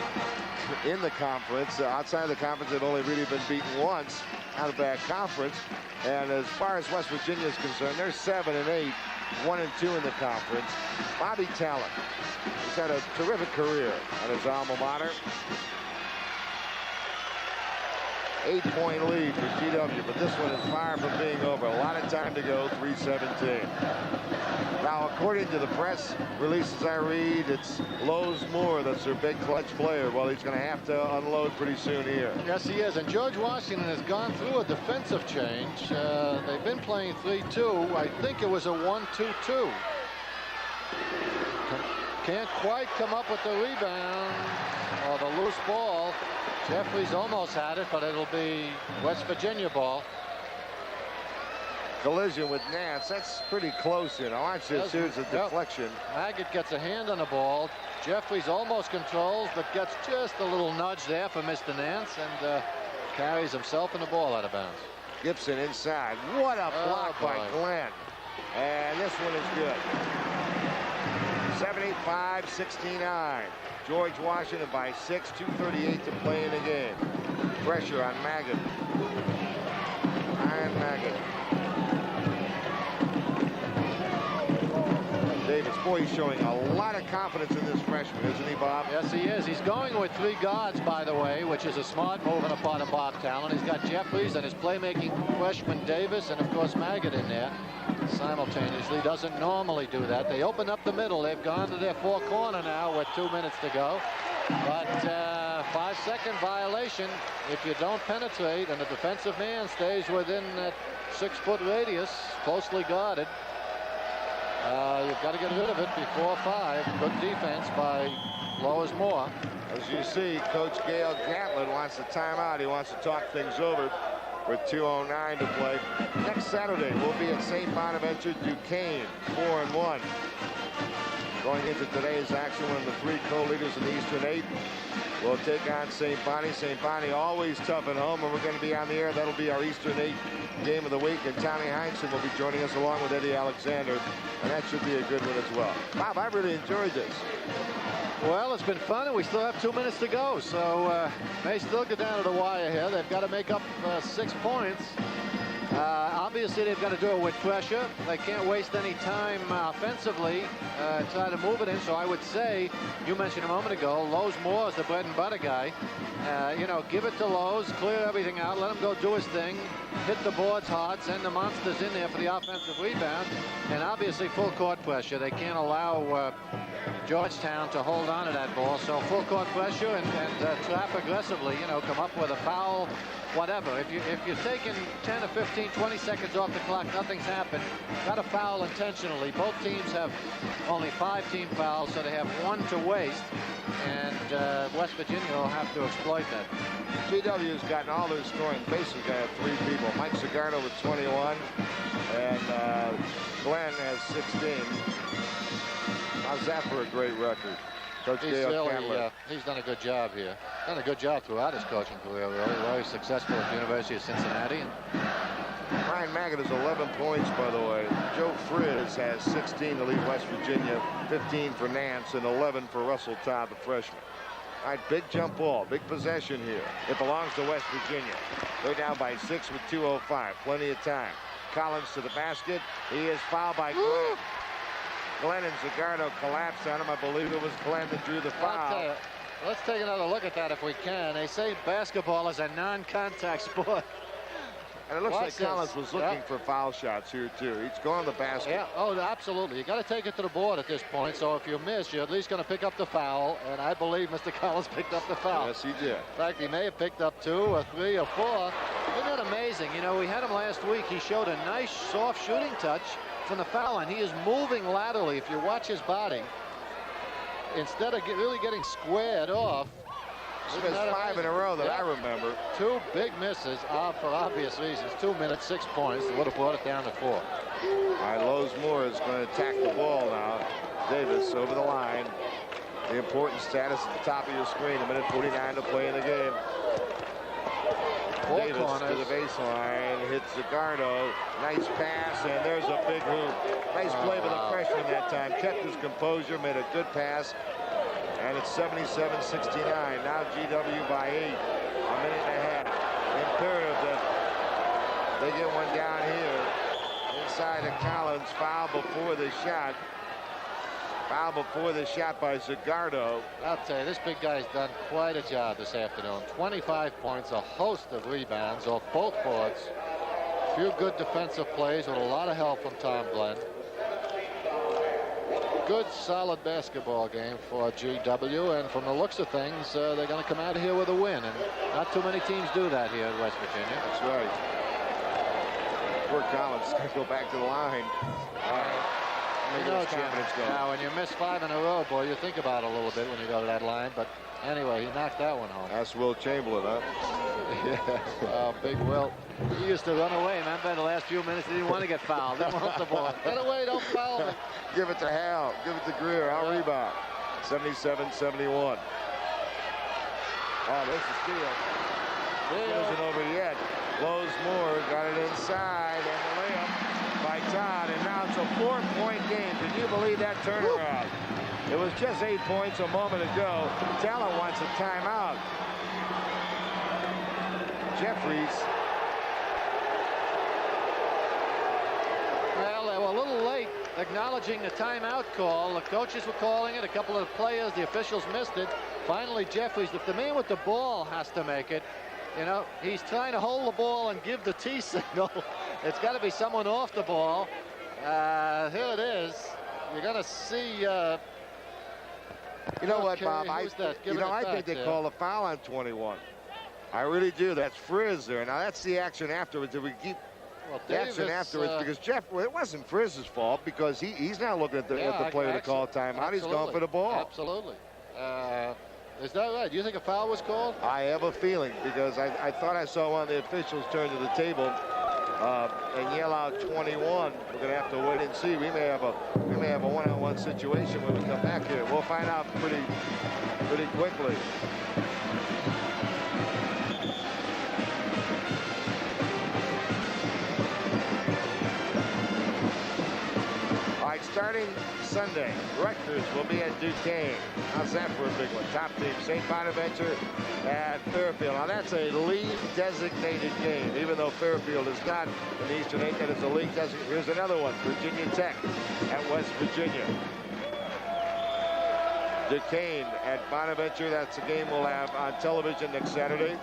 in the conference. Outside of the conference, they've only really been beaten once out of that conference. And as far as West Virginia is concerned, they're 7-8. 1-2 in the conference. Bobby Talent, he's had a terrific career at his alma mater. 8-point lead for GW, but this one is far from being over. A lot of time to go, 3:17. Now, according to the press releases I read, it's Lowe's Moore that's their big clutch player. Well, he's going to have to unload pretty soon here. Yes, he is. And George Washington has gone through a defensive change. They've been playing 3-2. I think it was a 1-2-2. Can't quite come up with the rebound or the loose ball. Jeffries almost had it, but it'll be West Virginia ball. Collision with Nance. That's pretty close, you know. Watch this. Here's a deflection. Magid gets a hand on the ball. Jeffries almost controls, but gets just a little nudge there for Mr. Nance and carries himself and the ball out of bounds. Gibson inside. What a block by Glenn. And this one is good. 75-69. George Washington by 6, 2:38 to play in the game. Pressure on Magid. Iron Magid. Davis, boy, he's showing a lot of confidence in this freshman, isn't he, Bob? Yes, he is. He's going with 3 guards, by the way, which is a smart move on the part of Bob Talent. He's got Jeffries and his playmaking freshman Davis, and of course Magid in there simultaneously. Doesn't normally do that. They open up the middle. They've gone to their 4 corner now with 2 minutes to go. But 5-second violation if you don't penetrate and the defensive man stays within that 6-foot radius, closely guarded. You've got to get rid of it before 5. Good defense by Lowe's Moore. As you see, Coach Gail Gatlin wants a timeout. He wants to talk things over with 2:09 to play. Next Saturday, we'll be at St. Bonaventure Duquesne, 4-1. Going into today's action, one of the 3 co-leaders in the Eastern 8 will take on St. Bonnie. St. Bonnie always tough at home, and we're going to be on the air. That'll be our Eastern 8 game of the week, and Tommy Heinsohn will be joining us along with Eddie Alexander, and that should be a good one as well. Bob, I really enjoyed this. Well, it's been fun, and we still have 2 minutes to go, so may still get down to the wire here. They've got to make up 6 points. Obviously, they've got to do it with pressure. They can't waste any time offensively and try to move it in. So I would say, you mentioned a moment ago, Lowe's Moore is the bread and butter guy. You know, give it to Lowe's, clear everything out, let him go do his thing, hit the boards hard, send the monsters in there for the offensive rebound, and obviously full court pressure. They can't allow Georgetown to hold on to that ball. So full court pressure and trap aggressively, you know, come up with a foul, whatever. If you're taking 10 or 15, 20 seconds off the clock, nothing's happened. Got to foul intentionally. Both teams have only 5 team fouls, so they have 1 to waste. And West Virginia will have to exploit that. GW's gotten all their scoring. Basically, got 3 people. Mike Zagardo with 21, and Glenn has 16. How's that for a great record? Coach Gail Catlett. He's done a good job here. Done a good job throughout his coaching career, really. Very successful at the University of Cincinnati. Ryan Maggott has 11 points, by the way. Joe Frizz has 16 to lead West Virginia, 15 for Nance, and 11 for Russell Todd, the freshman. All right, big jump ball, big possession here. It belongs to West Virginia. They're down by 6 with 2:05. Plenty of time. Collins to the basket. He is fouled by Glenn. Glenn and Zagardo collapsed on him. I believe it was Glenn that drew the foul. Let's take another look at that if we can. They say basketball is a non-contact sport. And it looks like Collins was looking for foul shots here, too. He's going to the basket. Yeah, oh, absolutely. You got to take it to the board at this point. So if you miss, you're at least going to pick up the foul. And I believe Mr. Collins picked up the foul. Yes, he did. In fact, he may have picked up 2 or 3 or 4. Isn't that amazing? You know, we had him last week. He showed a nice, soft shooting touch from the foul line. He is moving laterally. If you watch his body, instead of really getting squared off, he missed 5 in a row that I remember. 2 big misses for obvious reasons. 2 minutes, 6 points. Would have brought it down to 4. All right, Lowe's Moore is going to attack the ball now. Davis over the line. The important status at the top of your screen. 1:49 to play in the game. Davis to the baseline, hits Zagardo. Nice pass, and there's a big hoop. Nice play by the freshman that time. Kept his composure, made a good pass. And it's 77-69. Now GW by 8. A minute and a half. Imperative that they get one down here. Inside of Collins. Foul before the shot. Foul before the shot by Zagardo. I'll tell you, this big guy's done quite a job this afternoon. 25 points, a host of rebounds off both boards. A few good defensive plays with a lot of help from Tom Glenn. Good, solid basketball game for GW, and from the looks of things, they're going to come out of here with a win, and not too many teams do that here in West Virginia. That's right. Poor Collins going to go back to the line. You know, Jim, now when you miss 5 in a row, boy, you think about it a little bit when you go to that line, but anyway, he knocked that one home. That's Will Chamberlain, huh? Yeah. Big Will. He used to run away, remember, in the last few minutes. He didn't want to get fouled. Didn't want the ball. Get away, don't foul me. Give it to Hal. Give it to Greer. I'll rebound. 77-71. Oh, there's the steal. Isn't over yet. Lowe's Moore got it inside, and the layup by Todd, and now it's a 4-point game. Can you believe that turnaround? It was just 8 points a moment ago. Talent wants a timeout. Jeffries. Well, they were a little late acknowledging the timeout call. The coaches were calling it. A couple of the players, the officials missed it. Finally, Jeffries, if the man with the ball has to make it, you know, he's trying to hold the ball and give the T signal. It's got to be someone off the ball. Here it is. You're going to see You know what, Okay, Bob? I who's that? you Giving know it I back think they there. call a foul on 21. I really do. That's Frizz there. Now that's the action afterwards. Did we keep the action Davis, afterwards? Because Jeff, well, it wasn't Frizz's fault because he's now looking at the player to call a timeout. He's going for the ball. Absolutely. Is that right? Do you think a foul was called? I have a feeling because I thought I saw one of the officials turn to the table and yell out 21. We're going to have to wait and see. We may have a one-on-one situation when we come back here. We'll find out pretty quickly. All right, starting Sunday, Rutgers will be at Duquesne. How's that for a big one? Top team, St. Bonaventure at Fairfield. Now that's a league-designated game, even though Fairfield is not in the Eastern 8. That is a league designated. Here's another one, Virginia Tech at West Virginia. Duquesne at Bonaventure. That's a game we'll have on television next Saturday.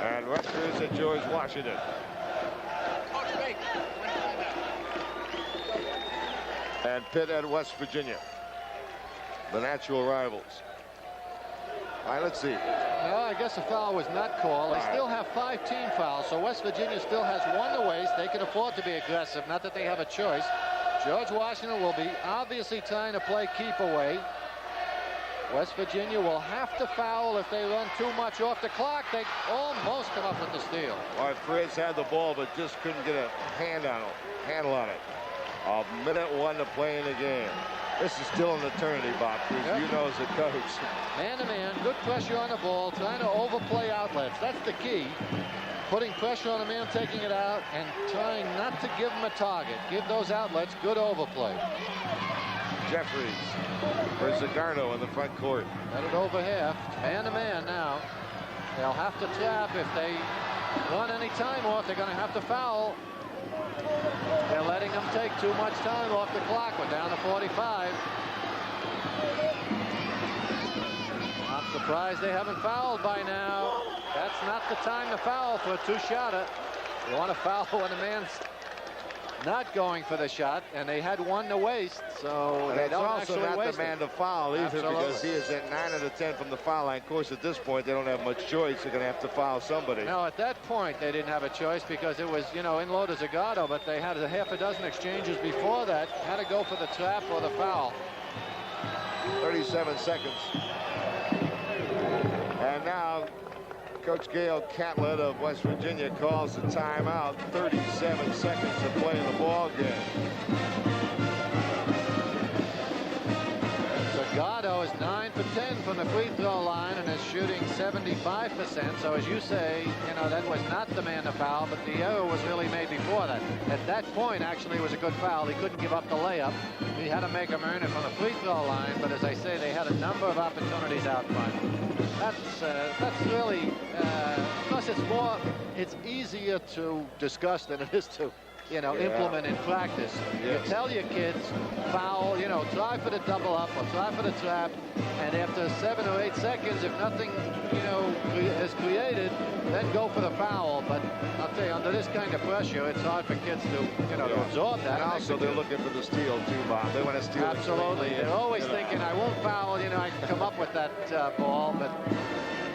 And Rutgers at George Washington. And Pitt at West Virginia, the natural rivals. All right, let's see. No, I guess the foul was not called. They still have 5 team fouls, so West Virginia still has one to waste. They can afford to be aggressive, not that they have a choice. George Washington will be obviously trying to play keep away. West Virginia will have to foul if they run too much off the clock. They almost come up with the steal. All right, Frizz had the ball, but just couldn't get a handle on it. A minute 1 to play in the game. This is still an eternity, Bob, because you know as a coach. Man-to-man, good pressure on the ball, trying to overplay outlets. That's the key. Putting pressure on a man, taking it out, and trying not to give him a target. Give those outlets good overplay. Jeffries for Zagardo in the front court. Got it over half. Man-to-man now. They'll have to trap if they run any time off. They're going to have to foul. They're letting them take too much time off the clock. We're down to 45. I'm surprised they haven't fouled by now. That's not the time to foul for a two-shotter. You want to foul when a man's not going for the shot, and they had one to waste, so And they it's don't also actually not waste the man it. to foul either, Absolutely. because he is at 9 of the 10 from the foul line. Of course, at this point, they don't have much choice. They're going to have to foul somebody. No, at that point, they didn't have a choice because it was, in low to Zagardo, but they had a half a dozen exchanges before that. Had to go for the trap or the foul. 37 seconds. And now, Coach Gail Catlett of West Virginia calls the timeout. 37 seconds to play in the ball game. Zagardo is 9 for 10 from the free throw line and is shooting 75%. So as you say, that was not the man to foul, but the error was really made before that. At that point, actually, it was a good foul. He couldn't give up the layup. He had to make him earn it from the free throw line. But as I say, they had a number of opportunities out front. That's really, plus it's easier to discuss than it is to, implement in practice. Yes. You tell your kids, foul, try for the double up or try for the trap, and after 7 or 8 seconds, if nothing, is created, then go for the foul. But I'll tell you, under this kind of pressure, it's hard for kids to, to absorb that. And also, they're looking for the steal, too, Bob. They want to steal. Absolutely. They're always thinking, I won't foul, I can come up with that ball, but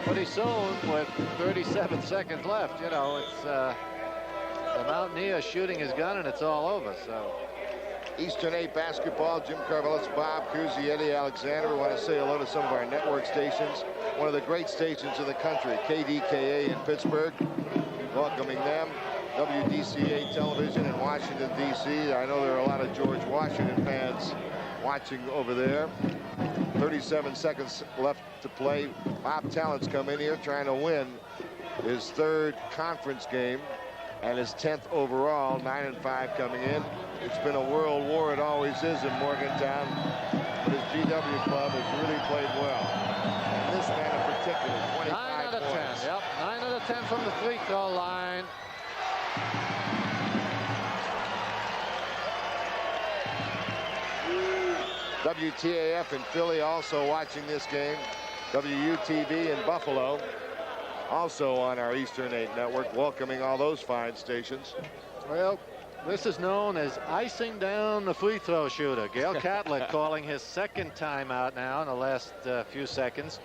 pretty soon, with 37 seconds left, it's the Mountaineer shooting his gun, and it's all over. So Eastern 8 basketball, Jim Carvelis, Bob Cousy, Eddie Alexander. We want to say hello to some of our network stations. One of the great stations in the country, KDKA in Pittsburgh, welcoming them. WDCA television in Washington, D.C. I know there are a lot of George Washington fans watching over there. 37 seconds left to play. Bob Tallent's come in here trying to win his 3rd conference game and his 10th overall, 9-5 coming in. It's been a world war. It always is in Morgantown. But his GW club has really played well. And this man in particular, 25 9 out of 10. points. Yep, 9 out of 10 from the free throw line. WTAF in Philly also watching this game. WUTV in Buffalo also on our Eastern 8 network, welcoming all those fine stations. Well, This is known as icing down the free throw shooter. Gail Catlett calling his second timeout now in the last few seconds.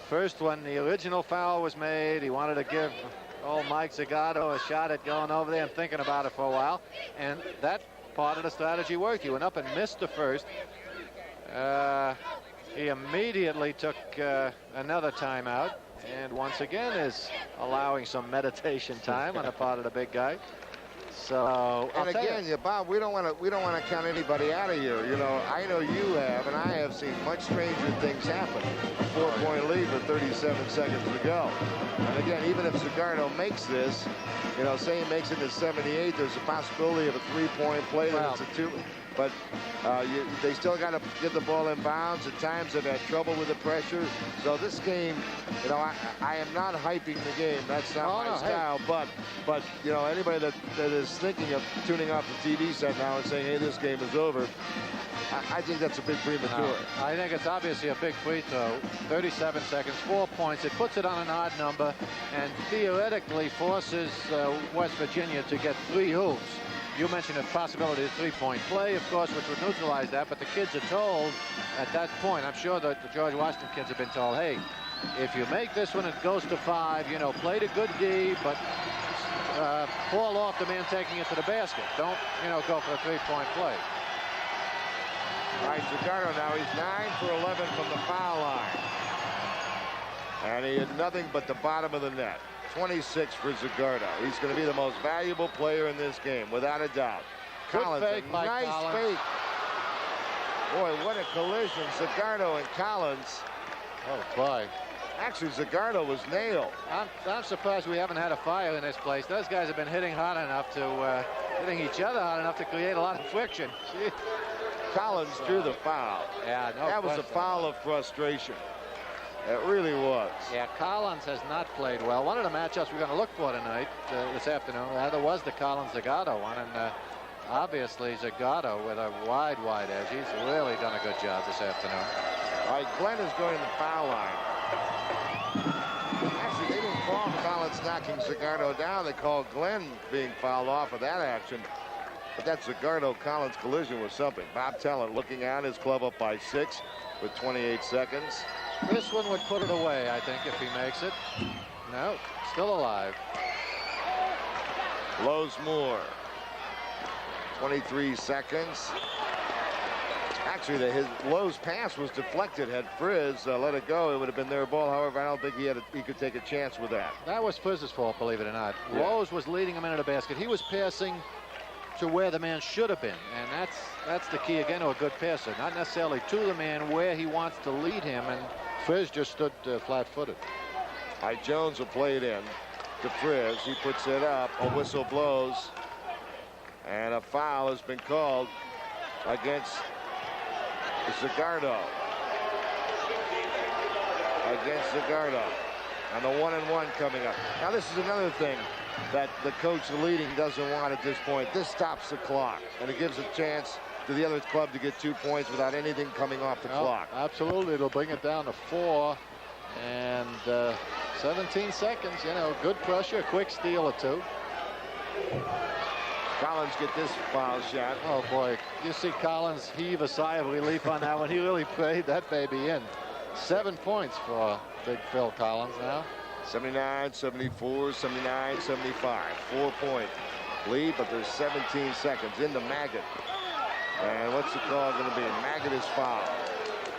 First, when the original foul was made, he wanted to give old Mike Zagato a shot at going over there and thinking about it for a while. And that part of the strategy worked. He went up and missed the first. He immediately took another timeout, and once again is allowing some meditation time on the part of the big guy. So, and again, Bob, we don't want to count anybody out of here. You know, I know you have, and I have seen much stranger things happen. A 4-point lead with 37 seconds to go. And again, even if Zagardo makes this, you know, say he makes it to 78, there's a possibility of a 3-point play. That it's a 2. But they still got to get the ball in bounds. At times they've had trouble with the pressure. So this game, you know, I am not hyping the game. That's not my style. Hey. But you know, anybody that is thinking of tuning off the TV set now and saying, hey, this game is over, I think that's a bit premature. I think it's obviously a big free throw. 37 seconds, 4 points. It puts it on an odd number and theoretically forces West Virginia to get 3 hoops. You mentioned a possibility of 3-point play, of course, which would neutralize that, but the kids are told at that point, I'm sure that the George Washington kids have been told, hey, if you make this one, it goes to 5, you know, play the good D, but fall off the man taking it to the basket. Don't, you know, go for a 3-point play. All right, Zagardo now, he's 9 for 11 from the foul line. And he had nothing but the bottom of the net. 26 for Zagardo. He's going to be the most valuable player in this game, without a doubt. Collins, a nice fake. Boy, what a collision. Zagardo and Collins. Oh, boy. Actually, Zagardo was nailed. I'm surprised we haven't had a fire in this place. Those guys have been hitting hard enough to, hitting each other hard enough to create a lot of friction. Collins drew the foul. Yeah, no that was question. a foul of frustration. It really was. Yeah, Collins has not played well. One of the matchups we're going to look for tonight, this afternoon, there was the Collins-Zagato one, and obviously Zagato with a wide edge. He's really done a good job this afternoon. All right, Glenn is going to the foul line. Actually, they didn't call Collins knocking Zagato down. They called Glenn being fouled off of that action. But that Zagardo-Collins collision was something. Bob Tellent looking out, his club up by 6 with 28 seconds. This one would put it away, I think, if he makes it. No, still alive. Lowe's-Moore. 23 seconds. Actually, his Lowe's pass was deflected. Had Frizz let it go, it would have been their ball. However, I don't think he could take a chance with that. That was Frizz's fault, believe it or not. Yeah. Lowe's was leading him into the basket. He was passing to where the man should have been, and that's the key again to a good passer. Not necessarily to the man where he wants to lead him, and Frizz just stood flat-footed. All right, Jones will play it in to Frizz. He puts it up. A whistle blows, and a foul has been called against Zagardo. Against Zagardo. And the 1-and-1 coming up. Now, this is another thing that the coach leading doesn't want at this point. This stops the clock, and it gives a chance to the other club to get 2 points without anything coming off the clock. Absolutely. It'll bring it down to 4 and 17 seconds. You know, good pressure, a quick steal or 2. Collins get this foul shot. Oh, boy. You see Collins heave a sigh of relief on that one. He really prayed that baby in. 7 points for Big Phil Collins now. 79, 74, 79, 75. 4-point lead, but there's 17 seconds into Maggot. And what's the call going to be? Maggot is fouled.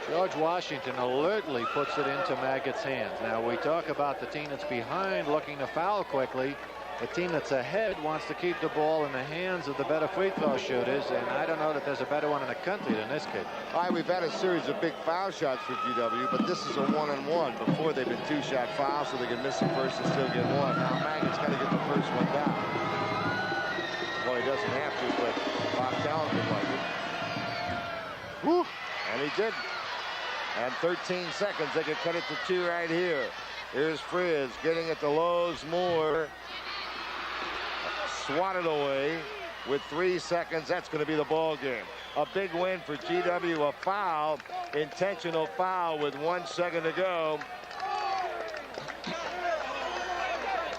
George Washington alertly puts it into Maggot's hands. Now, we talk about the team that's behind looking to foul quickly. The team that's ahead wants to keep the ball in the hands of the better free throw shooters, and I don't know that there's a better one in the country than this kid. All right, we've had a series of big foul shots for GW, but this is a 1-and-1. Before they've been 2-shot fouls, so they can miss the first and still get one. Now Maggot's got to get the first one down. Well, he doesn't have to, but Bob Tallent would like it. Whew. And he did. And 13 seconds, they can cut it to 2 right here. Here's Frizz getting it to Lowe's-Moore. Swatted away with 3 seconds. That's going to be the ball game. A big win for GW. A foul, intentional foul with 1 second to go.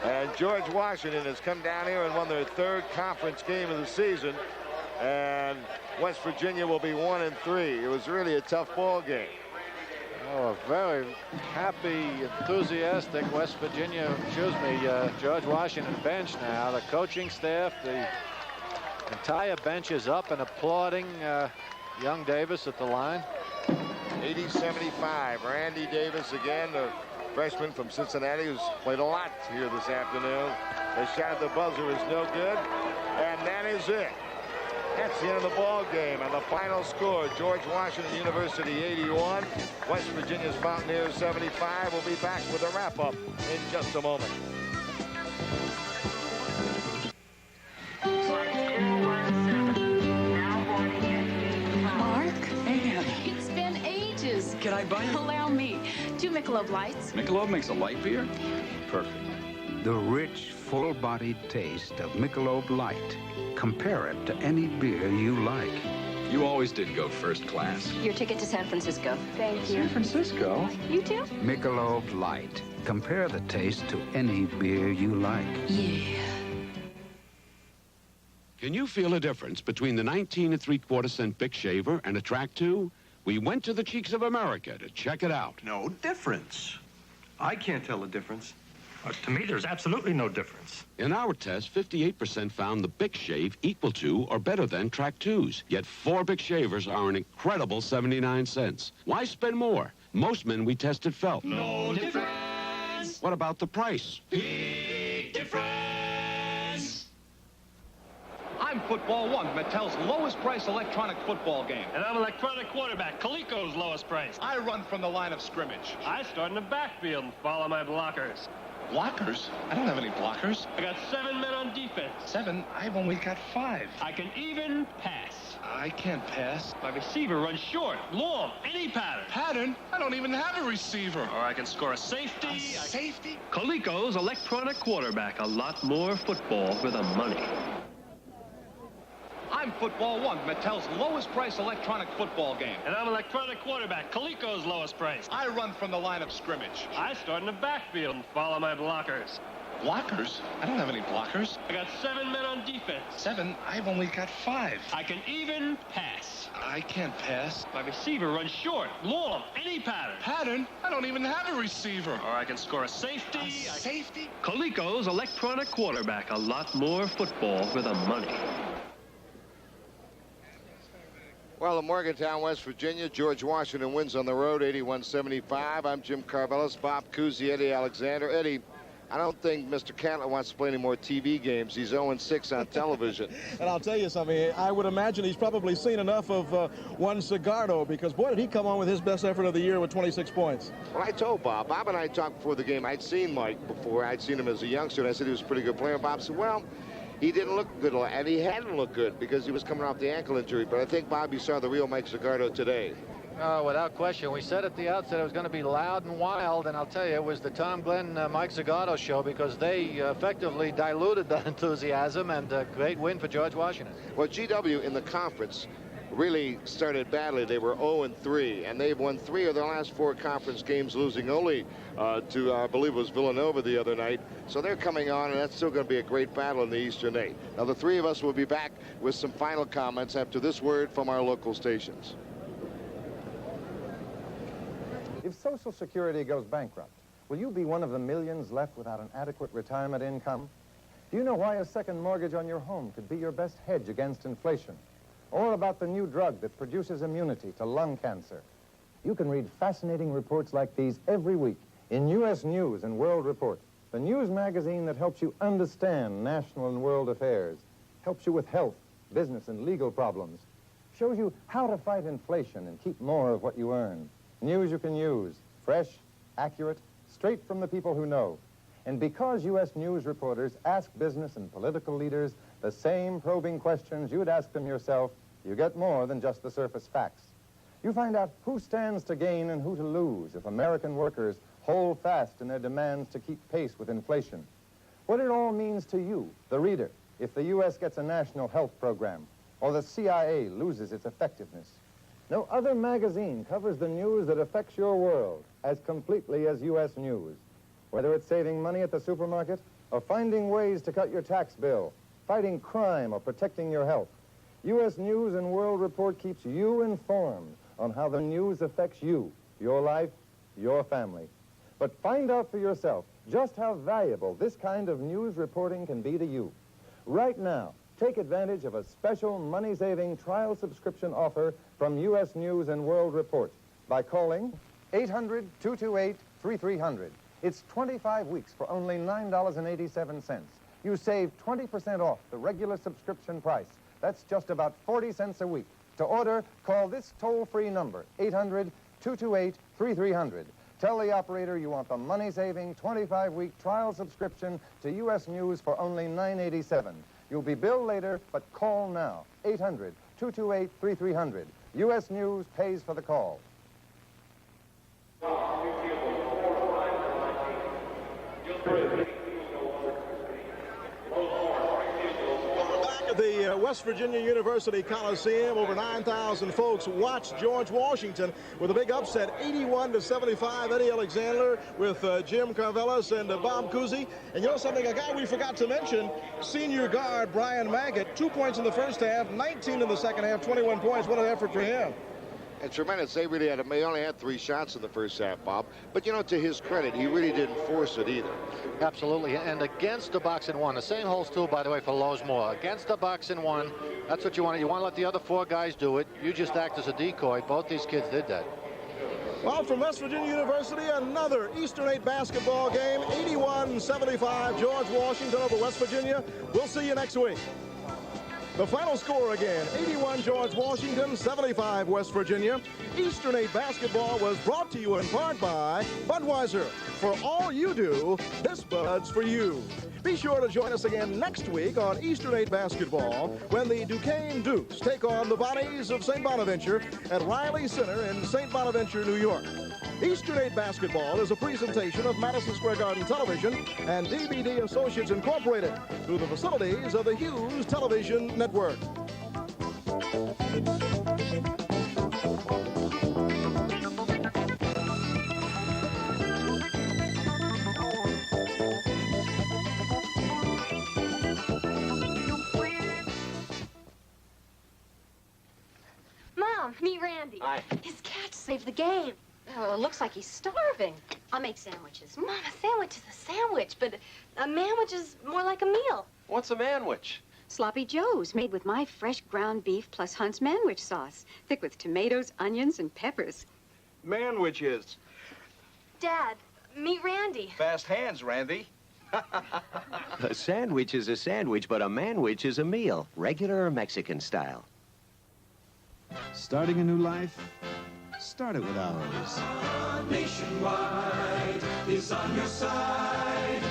And George Washington has come down here and won their third conference game of the season. And West Virginia will be 1-3. It was really a tough ball game. Oh, a very happy, enthusiastic West Virginia, George Washington bench now. The coaching staff, the entire bench is up and applauding young Davis at the line. 80-75. Randy Davis again, the freshman from Cincinnati who's played a lot here this afternoon. The shot at the buzzer is no good. And that is it. That's the end of the ball game. And the final score, George Washington University 81, West Virginia's Mountaineers 75. We'll be back with a wrap-up in just a moment. Mark? Ann. It's been ages. Can I buy it? Allow me. 2 Michelob Lights. Michelob makes a light beer? Perfect. The rich, full-bodied taste of Michelob Light. Compare it to any beer you like. You always did go first class. Your ticket to San Francisco. Thank you. San Francisco? You too? Michelob Light. Compare the taste to any beer you like. Yeah. Can you feel a difference between the 19 3/4 cent Bic shaver and a Track 2? We went to the Cheeks of America to check it out. No difference. I can't tell the difference. To me, there's absolutely no difference. In our test, 58% found the Bic shave equal to or better than Track 2's. Yet 4 Bic shavers are an incredible 79 cents. Why spend more? Most men we tested felt. No difference. What about the price? Big difference. I'm Football One, Mattel's lowest price electronic football game. And I'm electronic quarterback, Coleco's lowest price. I run from the line of scrimmage. I start in the backfield and follow my blockers. Blockers? I don't have any blockers. I got 7 men on defense. 7? I've only got 5. I can even pass. I can't pass. My receiver runs short, long, any pattern. Pattern? I don't even have a receiver. Or I can score a safety. Safety? Coleco's electronic quarterback. A lot more football for the money. I'm Football One, Mattel's lowest price electronic football game. And I'm electronic quarterback, Coleco's lowest price. I run from the line of scrimmage. I start in the backfield and follow my blockers. Blockers? I don't have any blockers. I got 7 men on defense. 7? I've only got 5. I can even pass. I can't pass. My receiver runs short, long, any pattern. Pattern? I don't even have a receiver. Or I can score a safety. Safety? Coleco's electronic quarterback. A lot more football for the money. Well, in Morgantown, West Virginia, George Washington wins on the road, 81-75. I'm Jim Carvelis, Bob Cousy, Eddie Alexander. Eddie, I don't think Mr. Catlett wants to play any more TV games. He's 0-6 on television. And I'll tell you something. I would imagine he's probably seen enough of Juan Cigardo, because, boy, did he come on with his best effort of the year with 26 points. Well, I told Bob and I talked before the game. I'd seen Mike before. I'd seen him as a youngster, and I said he was a pretty good player. Bob said, well, he didn't look good, and he hadn't looked good because he was coming off the ankle injury. But I think, Bob, you saw the real Mike Cigardo today. Oh, without question. We said at the outset it was going to be loud and wild, and I'll tell you, it was the Tom Glenn, Mike Cigardo show, because they effectively diluted the enthusiasm, and a great win for George Washington. Well, GW in the conference really started badly. They were 0-3, and they've won 3 of their last 4 conference games, losing only to, I believe it was Villanova the other night. So they're coming on, and that's still going to be a great battle in the Eastern 8. Now, the 3 of us will be back with some final comments after this word from our local stations. If Social Security goes bankrupt, will you be one of the millions left without an adequate retirement income? Do you know why a second mortgage on your home could be your best hedge against inflation? Or about the new drug that produces immunity to lung cancer? You can read fascinating reports like these every week in U.S. News and World Report, the news magazine that helps you understand national and world affairs, helps you with health, business, and legal problems, shows you how to fight inflation and keep more of what you earn. News you can use, fresh, accurate, straight from the people who know. And because U.S. News reporters ask business and political leaders the same probing questions you'd ask them yourself, you get more than just the surface facts. You find out who stands to gain and who to lose if American workers hold fast in their demands to keep pace with inflation. What it all means to you, the reader, if the U.S. gets a national health program or the CIA loses its effectiveness. No other magazine covers the news that affects your world as completely as U.S. News. Whether it's saving money at the supermarket or finding ways to cut your tax bill, fighting crime, or protecting your health. U.S. News and World Report keeps you informed on how the news affects you, your life, your family. But find out for yourself just how valuable this kind of news reporting can be to you. Right now, take advantage of a special money-saving trial subscription offer from U.S. News and World Report by calling 800-228-3300. It's 25 weeks for only $9.87. You save 20% off the regular subscription price. That's just about 40 cents a week. To order, call this toll-free number, 800-228-3300. Tell the operator you want the money-saving 25-week trial subscription to U.S. News for only $9.87. You'll be billed later, but call now, 800-228-3300. U.S. News pays for the call. The West Virginia University Coliseum, over 9,000 folks watched George Washington with a big upset, 81-75. Eddie Alexander with Jim Carvelis and Bob Cousy. And you know something, a guy we forgot to mention, senior guard Brian Maggott, 2 points in the first half, 19 in the second half, 21 points. What an effort for him. And tremendous. They only had 3 shots in the first half, Bob. But, you know, to his credit, he really didn't force it either. Absolutely. And against the box and one, the same holds too, by the way, for Lowesmore. Against the box and one, that's what you want. You want to let the other 4 guys do it. You just act as a decoy. Both these kids did that. Well, from West Virginia University, another Eastern 8 basketball game, 81-75. George Washington over West Virginia. We'll see you next week. The final score again, 81 George Washington, 75 West Virginia. Eastern 8 basketball was brought to you in part by Budweiser. For all you do, this Bud's for you. Be sure to join us again next week on Eastern 8 basketball when the Duquesne Dukes take on the Bonnies of St. Bonaventure at Riley Center in St. Bonaventure, New York. Eastern 8 basketball is a presentation of Madison Square Garden Television and DVD Associates Incorporated through the facilities of the Hughes Television Network. Mom, meet Randy. Hi. His catch saved the game. Oh, it looks like he's starving. I'll make sandwiches. Mom, a sandwich is a sandwich, but a manwich is more like a meal. What's a manwich? Sloppy Joe's, made with my fresh ground beef plus Hunt's manwich sauce, thick with tomatoes, onions, and peppers. Manwiches. Dad, meet Randy. Fast hands, Randy. A sandwich is a sandwich, but a manwich is a meal, regular or Mexican style. Starting a new life? Start it with ours. Nationwide is on your side.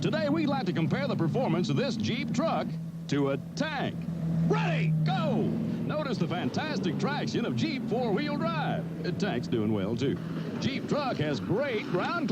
Today, we'd like to compare the performance of this Jeep truck to a tank. Ready, go! Notice the fantastic traction of Jeep four-wheel drive. The tank's doing well, too. Jeep truck has great ground